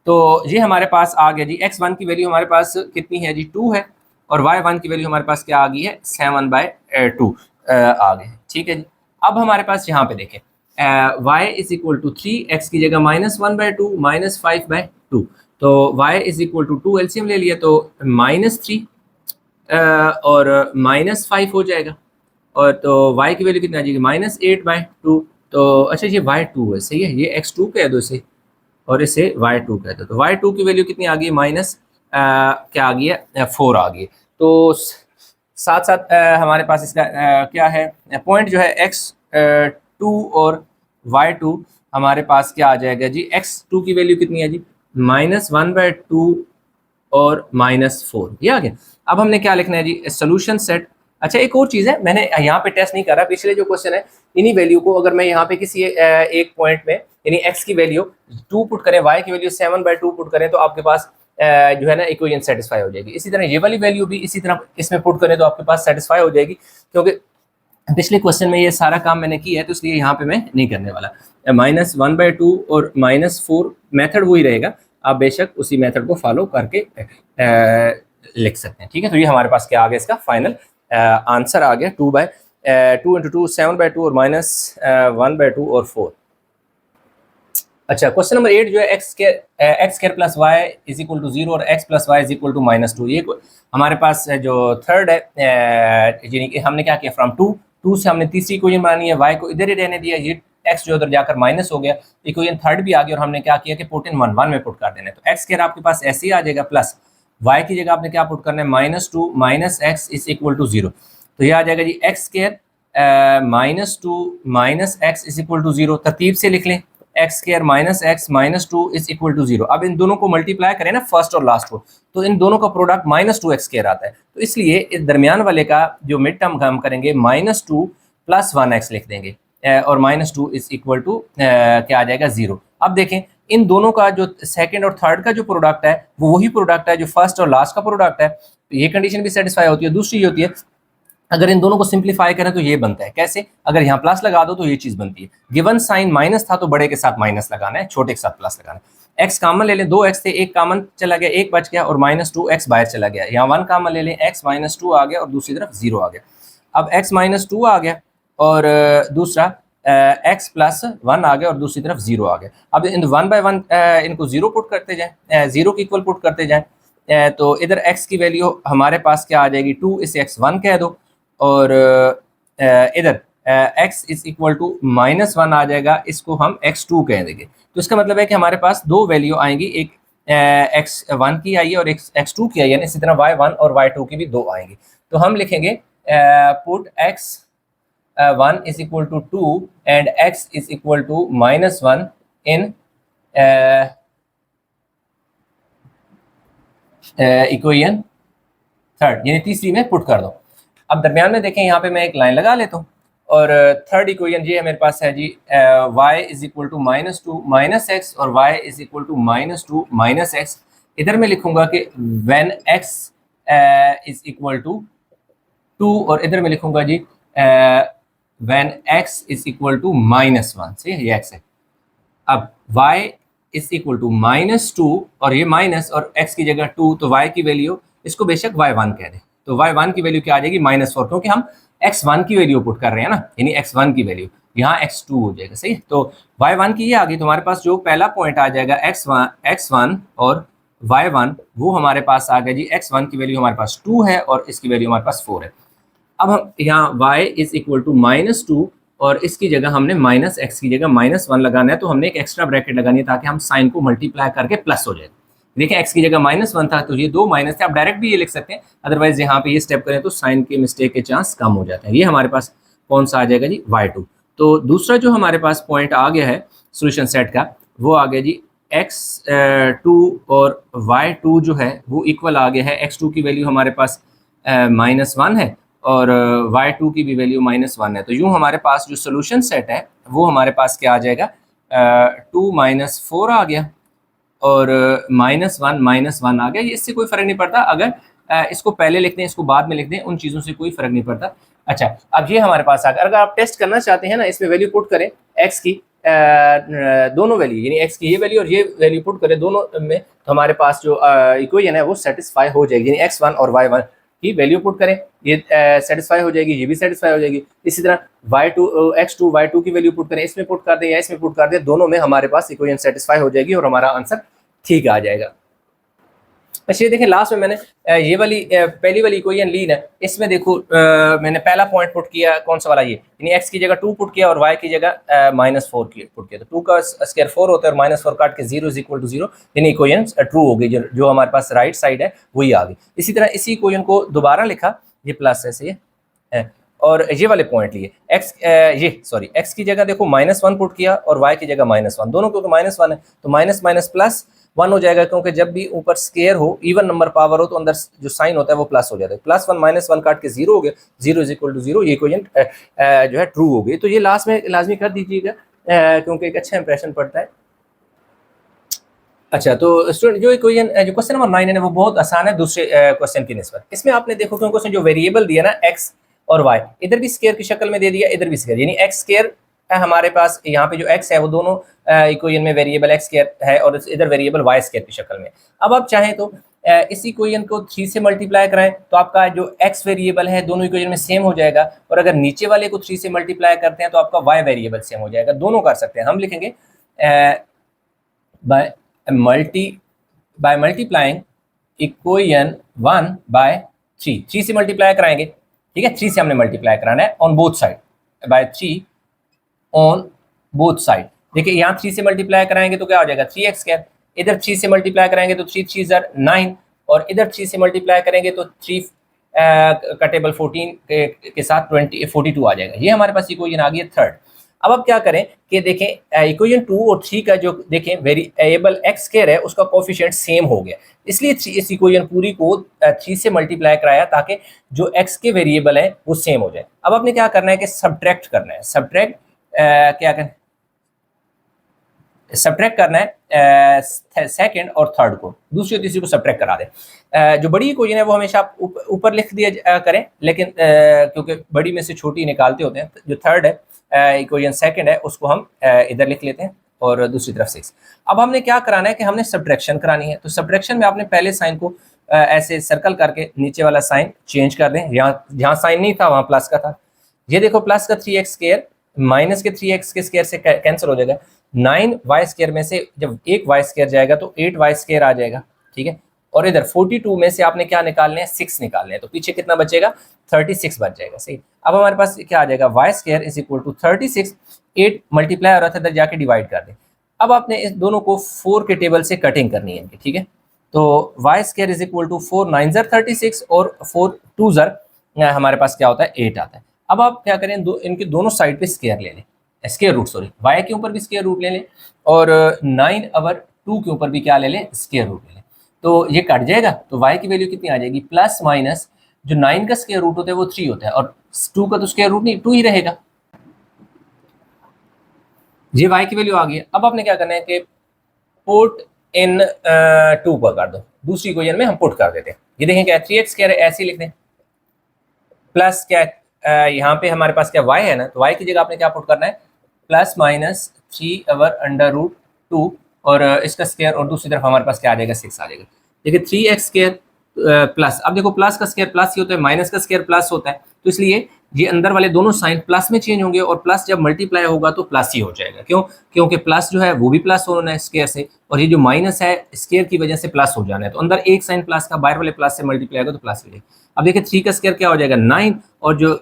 तो ये हमारे पास आ गया जी, x1 की वैल्यू हमारे पास कितनी है जी, 2 है, और y1 की वैल्यू हमारे पास क्या आ गई है, 7/2 आ गए, ठीक है जी। अब हमारे पास यहाँ पे देखें y is equal to 3, x की जगह -1/2 -5/2, तो y is equal to 2, LCM ले लिया तो -3 और -5 हो जाएगा, और तो y की वैल्यू कितना आ जाएगी, -8/2। तो अच्छा ये y2 है, सही है, ये x2 कह दो इसे, और इसे y2 कह दो। तो y2 की वैल्यू कितनी आ गई, क्या आ गई है, 4 आ गई। तो साथ साथ हमारे पास इसका क्या है पॉइंट जो है x2 और y2 हमारे पास क्या आ जाएगा जी, x2 की वैल्यू कितनी है जी, -1/2 और -4, ये आ गया। अब हमने क्या लिखना है जी, सोल्यूशन सेट। अच्छा एक और चीज़ है, मैंने यहाँ पे टेस्ट नहीं करा, पिछले जो क्वेश्चन है इन्हीं वैल्यू को अगर मैं यहाँ पे किसी एक पॉइंट में यानी x की वैल्यू 2 पुट करें, y की वैल्यू 7/2 पुट करें, तो आपके पास जो है ना इक्वेशन सेटिस्फाई हो जाएगी। इसी तरह ये वाली वैल्यू भी इसी तरह इसमें पुट करें तो आपके पास सेटिस्फाई हो जाएगी, क्योंकि पिछले क्वेश्चन में ये सारा काम मैंने किया है, तो इसलिए यहाँ पे मैं नहीं करने वाला। -1/2 और -4 मेथड वही रहेगा, आप बेशक उसी मेथड को फॉलो करके लिख सकते हैं, ठीक है। तो ये हमारे पास क्या आ गया, इसका फाइनल आंसर आ गया 2 × 2 7/2 और -1/2 और 4। अच्छा क्वेश्चन नंबर 8 जो है x² plus Y is equal to 0 और x plus Y is equal to -2, ये हमारे पास जो थर्ड है, यानी कि हमने क्या किया, फ्रॉम 2 से हमने तीसरी इक्वेशन बनानी है, y को इधर ही रहने दिया, ये x जो उधर जाकर माइनस हो गया, इक्वेशन थर्ड भी आ गई, और हमने क्या किया कि पुट इन 1 में पुट कर देना है। तो x² आपके पास ऐसे ही आ जाएगा, प्लस y की जगह आपने क्या पुट करना है, -2 -x इज इक्वल टू 0, तो ये आ जाएगा जी x² -2 -x is equal to 0, तरतीब से लिख लें, x² -x -2 is equal to 0। अब इन दोनों को मल्टीप्लाई करें ना, फर्स्ट और लास्ट को, तो इन दोनों का प्रोडक्ट -2x² आता है, तो इसलिए इस दरमियान वाले का जो मिड टर्म हम करेंगे -2 + 1x लिख देंगे, और -2 इज इक्वल टू क्या आ जाएगा, 0। अब देखें इन दोनों का जो सेकंड और थर्ड का जो प्रोडक्ट है वो वही प्रोडक्ट है जो फर्स्ट और लास्ट का प्रोडक्ट है, तो ये कंडीशन भी सेटिस्फाई होती है। दूसरी होती है अगर इन दोनों को सिंप्लीफाई करें तो ये बनता है, कैसे, अगर यहाँ प्लस लगा दो तो ये चीज बनती है, गिवन साइन माइनस था तो बड़े के साथ माइनस लगाना है, छोटे के साथ प्लस लगाना है। x कॉमन ले लें, 2x थे, एक कॉमन चला गया, एक बच गया, और -2x बाहर चला गया, यहाँ 1 कॉमन ले लें, x -2 आ गया और दूसरी तरफ 0 आ गया। अब x -2 आ गया और दूसरा x + 1 आ गया और दूसरी तरफ 0 आ गया। अब इन 1/1 इनको 0 पुट करते जाएं, 0 की इक्वल पुट करते जाएं, तो इधर x की वैल्यू हमारे पास क्या आ जाएगी, 2, इसे x1 कह दो, और इधर x इज इक्वल टू -1 आ जाएगा, इसको हम x2 कह देंगे। तो इसका मतलब है कि हमारे पास दो वैल्यू आएंगी, एक x1 की आई है और एक x2 की आई है, इसी तरह y1 और y2 की भी दो आएंगी। तो हम लिखेंगे put x1 is equal to 2 and x is equal to -1 in equation third, यानी तीसरी में पुट कर दो। अब दरमियान में देखें, यहाँ पे मैं एक लाइन लगा लेता हूँ, और थर्ड इक्वेशन ये है मेरे पास है जी, y is equal to -2 -x और y is equal to -2 -x। इधर मैं लिखूंगा कि when x is equal to 2, और इधर मैं लिखूंगा जी when x is equal to -1, सही है, ये x है। अब y इज इक्वल टू -2 और ये माइनस और x की जगह 2, तो y की वैल्यू इसको बेशक y1 कह दें, तो y1 की वैल्यू क्या आ जाएगी, -4, क्योंकि हम x1 की वैल्यू पुट कर रहे हैं ना, यानी x1 की वैल्यू यहाँ x2 हो जाएगा, सही। तो y1 की ये आ गई, तो हमारे पास जो पहला पॉइंट आ जाएगा x1 और y1, वो हमारे पास आ गया जी, x1 की वैल्यू हमारे पास 2 है और इसकी वैल्यू हमारे पास 4 है। अब हम यहाँ y इज इक्वल टू -2 और इसकी जगह हमने -x की जगह -1 लगाना है, तो हमने एक एक्स्ट्रा ब्रैकेट लगानी है ताकि हम साइन को मल्टीप्लाई करके प्लस हो जाए। देखिए x की जगह -1 था तो ये दो माइनस थे, आप डायरेक्ट भी ये लिख सकते हैं, अदरवाइज यहाँ पे ये स्टेप करें तो साइन के मिस्टेक के चांस कम हो जाते हैं। ये हमारे पास कौन सा आ जाएगा जी, y2। तो दूसरा जो हमारे पास पॉइंट आ गया है सोल्यूशन सेट का, वो आ गया जी x2 और y2 जो है वो इक्वल आ गया है। x2 की वैल्यू हमारे पास -1 है और y2 की भी वैल्यू -1 है। तो यूँ हमारे पास जो सोल्यूशन सेट है वो हमारे पास क्या आ जाएगा, 2 - 4 आ गया और -1 आ गया। इससे कोई फ़र्क नहीं पड़ता, अगर इसको पहले लिखते हैं इसको बाद में लिखते हैं, उन चीज़ों से कोई फ़र्क नहीं पड़ता। अच्छा, अब ये हमारे पास आ गया। अगर आप टेस्ट करना चाहते हैं ना, इसमें वैल्यू पुट करें एक्स की, दोनों वैल्यू यानी एक्स की ये वैल्यू और ये वैल्यू पुट करें दोनों में, तो हमारे पास जो इक्वेशन है वो सेटिस्फाई हो जाएगी। यानी x1 और y1 की वैल्यू पुट करें, ये सेटिस्फाई हो जाएगी, ये भी सेटिस्फाई हो जाएगी। इसी तरह x2 y2 की वैल्यू पुट करें, इसमें पुट कर दें या इसमें पुट कर दें, दोनों में हमारे पास इक्वेशन सेटिस्फाई हो जाएगी और हमारा आंसर ठीक आ जाएगा। अच्छा, ये देखें लास्ट में मैंने ये वाली पहली वाली इक्वेशन ली ना, इसमें देखो मैंने पहला पॉइंट पुट किया, कौन सा वाला, ये यानी x की जगह 2 पुट किया और y की जगह -4 पुट किया। तो 2 का स्क्वायर 4 होता है और -4 काट के 0 = 0, यानी इक्वेशन ट्रू हो गई। जो हमारे पास राइट साइड है वही आ गई। इसी तरह इसी इक्वेशन को दोबारा लिखा, ये प्लस ऐसे है और ये वाले पॉइंट लिए x की जगह देखो -1 पुट किया और y की जगह -1, दोनों क्योंकि -1 है तो माइनस माइनस प्लस 1 हो जाएगा, क्योंकि जब भी ऊपर स्केयर हो, इवन नंबर पावर हो, तो अंदर जो साइन होता है वो प्लस हो जाता है। +1 -1 काट के 0 हो गया, 0 = 0, ये इक्वेशन जो है ट्रू हो गई। तो ये लास्ट में लाजमी कर दीजिएगा क्योंकि एक अच्छा इंप्रेशन पड़ता है। अच्छा, तो स्टूडेंट जो इक्वेशन जो क्वेश्चन नंबर 9 है ना, वो बहुत आसान है दूसरे क्वेश्चन की निस्बत। इसमें आपने देखो क्योंकि क्वेश्चन जो वेरिएबल दिया ना x और y, इधर भी स्केयर की शक्ल में दे दिया, इधर भी स्केयर, यानी x स्केयर है हमारे पास, यहाँ पे जो x है वो दोनों इक्वेशन में वेरिएबल x स्केयर है और इधर वेरिएबल y स्केयर की शक्ल में। अब आप चाहें तो इस इक्वेशन को 3 से मल्टीप्लाई कराएं तो आपका जो x वेरिएबल है दोनों इक्वेशन में सेम हो जाएगा, और अगर नीचे वाले को 3 से मल्टीप्लाई करते हैं तो आपका y वेरिएबल सेम हो जाएगा। दोनों कर सकते हैं। हम लिखेंगे by multiplying इक्वेशन 1 by 3 से मल्टीप्लाई कराएंगे, ठीक है, 3 से हमने मल्टीप्लाई कराना है on both side, by 3 on both side. देखिए यहाँ 3 से मल्टीप्लाई कराएंगे तो क्या हो जाएगा 3x², इधर 3 से मल्टीप्लाई कराएंगे तो 3 3 = 9, और इधर 3 से मल्टीप्लाई करेंगे तो 3 का टेबल 14 के साथ 42 आ जाएगा। ये हमारे पास इक्वेशन आ गई है थर्ड। अब आप क्या करें कि देखें इक्वेशन 2 और 3 का जो देखें वेरिएबल x स्क्वायर है उसका कोफिशिएंट सेम हो गया, इसलिए इस इक्वेशन पूरी को 3 से मल्टीप्लाई कराया ताकि जो x के वेरिएबल है वो सेम हो जाए। अब आपने क्या करना है कि सब्ट्रैक्ट करना है, सब्ट्रैक्ट करना है सेकंड और थर्ड को, दूसरी और तीसरी को सब्ट्रैक्ट करा दें। जो बड़ी इक्वेशन है वो हमेशा आप ऊपर लिख दिया करें, लेकिन क्योंकि बड़ी में से छोटी निकालते होते हैं, जो थर्ड है इक्वेशन सेकंड है उसको हम इधर लिख लेते हैं और दूसरी तरफ 6। अब हमने क्या कराना है कि हमने सब्ट्रैक्शन करानी है। तो सब्ट्रैक्शन में आपने पहले साइन को ऐसे सर्कल करके नीचे वाला साइन चेंज कर दें, जहाँ साइन नहीं था वहाँ प्लस का था। ये देखो प्लस का 3x² माइनस के 3x के स्क्वायर से कैंसिल हो जाएगा, 9y² में से जब एक y² जाएगा तो 8y² आ जाएगा, ठीक है। और इधर 42 में से आपने क्या निकालने हैं 6 निकालने हैं, तो पीछे कितना बचेगा 36 बच जाएगा, सही। अब हमारे पास क्या आ जाएगा y² = 36, 8 मल्टीप्लाई हो रहा था इधर जाके डिवाइड कर दें। अब आपने इस दोनों को 4 के टेबल से कटिंग करनी है, ठीक है। तो y² = 4 9 * 36 और 4 2 हमारे पास क्या होता है 8 आता है। अब आप क्या करें इनके दोनों साइड पे स्क्वायर ले लें, स्क्वायर रूट, सॉरी y के ऊपर भी स्क्वायर रूट ले लें और 9/2 के ऊपर भी क्या ले लें स्क्वायर रूट ले लें, तो ये कट जाएगा। तो y की वैल्यू कितनी आ जाएगी प्लस माइनस जो 9 का स्क्वायर रूट होता है वो 3 होता है और 2 का तो स्क्वायर रूट नहीं 2 ही रहेगा। ये y की वैल्यू आ गई। अब आपने क्या करना है कि पुट इन 2 पर कर दो, दूसरी इक्वेशन में हम पुट कर देते हैं। ये देखें क्या 3x² ऐसे ही लिख दें, प्लस क्या यहाँ पे हमारे पास क्या y है ना, तो y की जगह आपने क्या पुट करना है प्लस माइनस 3/√2 और इसका स्क्वायर, और दूसरी तरफ हमारे पास क्या आ जाएगा 6 आ जाएगा। देखिए 3x² प्लस, अब देखो प्लस का स्क्वायर प्लस ही होता है, माइनस का स्क्वायर प्लस होता है, तो इसलिए ये अंदर वाले दोनों साइन प्लस में चेंज होंगे और प्लस जब मल्टीप्लाई होगा तो प्लस ही हो जाएगा। क्यों? क्योंकि प्लस जो है वो भी प्लस होना है स्क्वायर से, और ये जो माइनस है स्क्वायर की वजह से प्लस हो जाना है, तो अंदर एक साइन प्लस का बाहर वाले प्लस से मल्टीप्लाई होगा तो प्लस हो जाएगा। अब देखिए 3 का स्क्वायर क्या हो जाएगा 9 और जो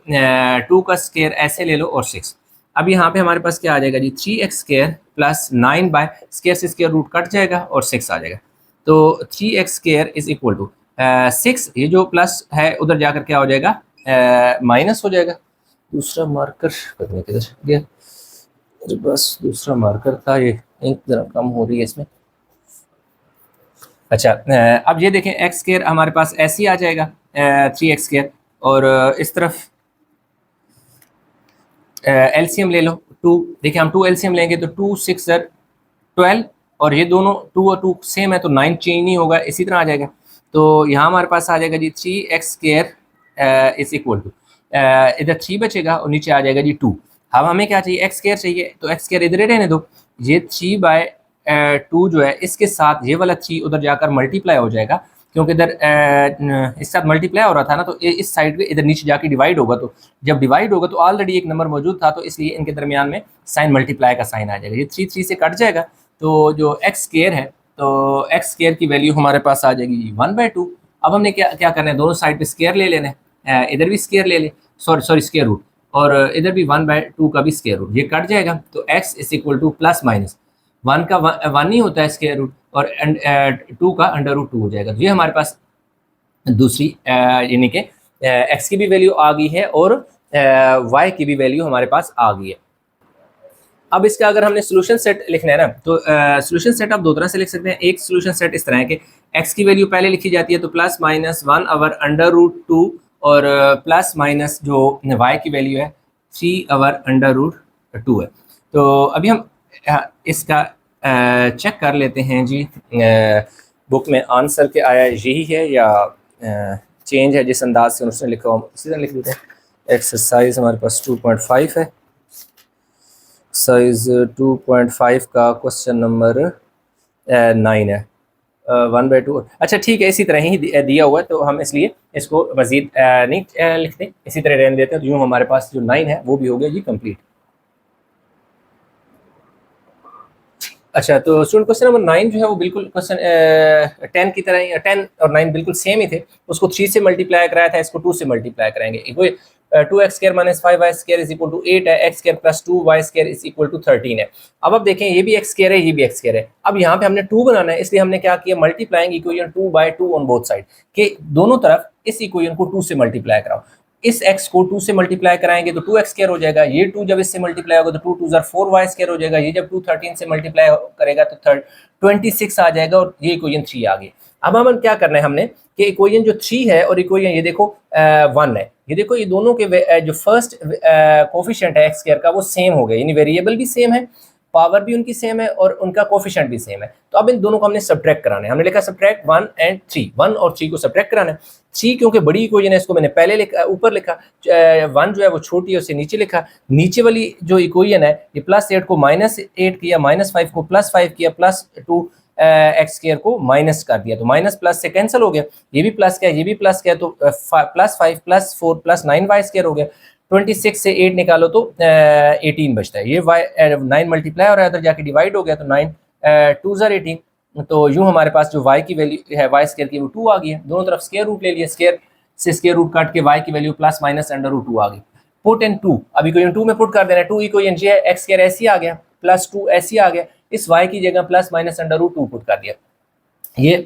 2 का स्क्वायर ऐसे ले लो और 6। अब यहाँ पे हमारे पास क्या आ जाएगा जी 3x² प्लस 9 बाय स्क्वायर से स्क्वायर रूट कट जाएगा और 6 आ जाएगा। तो 3x² = 6, ये जो प्लस है उधर जाकर क्या हो जाएगा माइनस हो जाएगा। दूसरा मार्कर करने किधर गया, बस दूसरा मार्कर था, ये इंक जरा कम हो रही है इसमें। अच्छा अब ये देखें x² हमारे पास ऐसे ही आ जाएगा 3x² और इस तरफ एलसीएम ले लो 2, देखिए हम 2 एलसीएम लेंगे तो 2 6 12 और ये दोनों 2 और 2 सेम है तो 9 चेंज नहीं होगा, इसी तरह आ जाएगा। तो यहाँ हमारे पास आ जाएगा जी 3x² = इधर 3 बचेगा और नीचे आ जाएगा जी 2। अब हमें क्या चाहिए, एक्स स्क्वायर चाहिए, तो एक्स स्क्वायर इधर ही रहने दो। ये 3/2 जो है इसके साथ ये वाला 3 उधर जाकर मल्टीप्लाई हो जाएगा, क्योंकि इधर इस साथ मल्टीप्लाई हो रहा था ना, तो इस साइड पे इधर नीचे जाके डिवाइड होगा, तो जब डिवाइड होगा तो ऑलरेडी एक नंबर मौजूद था, तो इसलिए इनके दरमियान में साइन मल्टीप्लाई का साइन आ जाएगा। ये 3 से कट जाएगा, तो जो एक्स स्क्वायर है, तो एक्स स्क्वायर की वैल्यू हमारे पास आ जाएगी 1/2। अब हमने क्या क्या करना है, दोनों साइड पे स्क्वायर ले लेना है, इधर भी स्क्वायर ले ले, सॉरी स्क्वायर रूट, और इधर भी 1/2 का भी स्क्वायर रूट, ये कट जाएगा, तो x is equal to plus minus 1 का 1 ही होता है स्क्वायर रूट, और 2 का अंडर रूट 2 हो जाएगा। तो ये हमारे पास दूसरी यानी कि x की भी वैल्यू आ गई है और y की भी वैल्यू हमारे पास आ गई है। अब इसका अगर हमने सोल्यूशन सेट लिखना है ना, तो सोल्यूशन सेट आप दो तरह से लिख सकते हैं। एक सोल्यूशन सेट इस तरह है कि x की वैल्यू पहले लिखी जाती है, तो प्लस माइनस 1/√2, और प्लस माइनस जो y की वैल्यू है 3/√2 है। तो अभी हम इसका चेक कर लेते हैं जी, बुक में आंसर के आया यही है या चेंज है, जिस अंदाज से उसने लिखा हो उसी तरह लिख देते हैं। एक्सरसाइज हमारे पास 2.5 है, साइज 2.5 का क्वेश्चन नंबर 9 है, 1/2। अच्छा ठीक है, इसी तरह ही दिया हुआ है, तो हम इसलिए इसको मज़ीद नहीं लिखते, इसी तरह रहने देते हैं। तो यूँ हमारे पास जो 9 है वो भी हो गया जी कंप्लीट। अच्छा, तो स्टूडेंट क्वेश्चन नंबर 9 जो है वो बिल्कुल क्वेश्चन 10 की तरह ही, 10 और 9 बिल्कुल सेम ही थे। उसको 3 से मल्टीप्लाई कराया था, इसको 2 से मल्टीप्लाई कराएंगे। 2x² - 5y² is equal to 8 है, x² + 2y² is equal to 13 है। अब देखें, ये भी x² है, ये भी x² है। अब यहाँ पे हमने 2 बनाना है, इसलिए हमने क्या किया, multiplying equation 2/2 on both side, कि दोनों तरफ इस इक्वेशन को 2 से मल्टीप्लाई कराओ। इस x को 2 से मल्टीप्लाई कराएंगे तो 2x² हो जाएगा, ये 2 जब इससे मल्टीप्लाई होगा तो 2 2 4y² हो जाएगा, ये जब 2 13 से मल्टीप्लाई करेगा तो 26 आ जाएगा, और ये इक्वेशन 3 आ गई। अब हम क्या करना है हमने, कि इक्वेशन जो 3 है और इक्वेशन ये देखो 1 है, ये देखो ये दोनों के जो फर्स्ट कोफिशिएंट है x² का वो सेम हो गया, यानी वेरिएबल भी सेम है, पावर भी उनकी सेम है और उनका कोफिशिएंट भी सेम है। तो अब इन दोनों को हमने सब्ट्रैक्ट कराना है। हमने लिखा सब्ट्रैक्ट 1 एंड 3, 1 और 3 को सब्ट्रैक्ट कराना है। 3 क्योंकि बड़ी इक्वेशन है, इसको मैंने पहले लिखा, ऊपर लिखा, 1 जो है वो छोटी है, उसे नीचे लिखा। नीचे वाली जो इक्वेशन है, ये +8 को -8 किया, -5 को +5 किया, +2 x² को माइनस कर दिया, तो माइनस प्लस से कैंसिल हो गया, ये भी प्लस क्या, ये भी प्लस क्या, तो +5 + 4 + 9y² हो गया। 26 से 8 निकालो तो 18 बचता है, ये 9 मल्टीप्लाई हो रहा है, उधर जाके डिवाइड हो गया, तो 9 2 ज़र 18। तो यूँ हमारे पास जो y की वैल्यू है y² की वो 2 आ गई है। दोनों तरफ स्क्वायर रूट ले लिया, स्क्वायर से स्क्वायर रूट काट के y की वैल्यू प्लस माइनस √2 आ गई। पुट इन 2, अब इक्वेशन 2 में पुट कर देना है। 2 इक्वेशन जी है, x² ऐसी आ गया, +2 ऐसी आ गया, इस y की जगह प्लस माइनस √2 पुट कर दिया। ये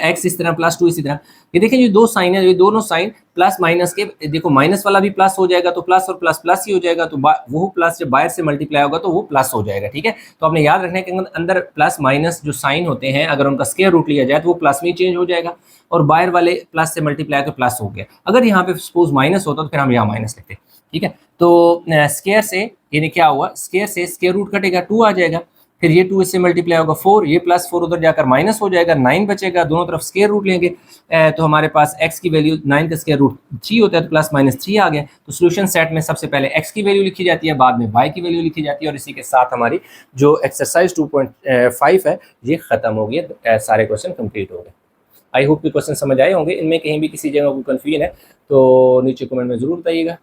x इस तरह +2 इसी तरह। ये देखें ये दो साइन है, ये दोनों साइन प्लस माइनस के, देखो माइनस वाला भी प्लस हो जाएगा, तो प्लस और प्लस प्लस ही हो जाएगा, तो वो प्लस जब बाहर से मल्टीप्लाई होगा तो वो प्लस हो जाएगा। ठीक है, तो आपने याद रखना है कि अंदर प्लस माइनस जो साइन होते हैं, अगर उनका स्क्वायर रूट लिया जाए तो वो प्लस में चेंज हो जाएगा, और बाहर वाले प्लस से मल्टीप्लाई तो प्लस हो गया। अगर यहाँ पे सपोज माइनस होता तो फिर हम यहाँ माइनस लिखते। ठीक है, तो स्क्वायर से यानी क्या हुआ, स्क्वायर से स्क्वायर रूट कटेगा, 2 आ जाएगा, फिर ये 2 इससे मल्टीप्लाई होगा 4, ये +4 उधर जाकर माइनस हो जाएगा, 9 बचेगा, दोनों तरफ स्क्वायर रूट लेंगे, तो हमारे पास x की वैल्यू 9 का स्क्वायर रूट 3 होता है, तो +-3 आ गया। तो सोल्यूशन सेट में सबसे पहले x की वैल्यू लिखी जाती है, बाद में y की वैल्यू लिखी जाती है, और इसी के साथ हमारी जो एक्सरसाइज 2.5 है ये ख़त्म हो गया, सारे क्वेश्चन कंप्लीट हो गए। आई होप कि क्वेश्चन समझ आए होंगे। इनमें कहीं भी किसी जगह को कन्फ्यूजन है तो नीचे कमेंट में ज़रूर बताइएगा।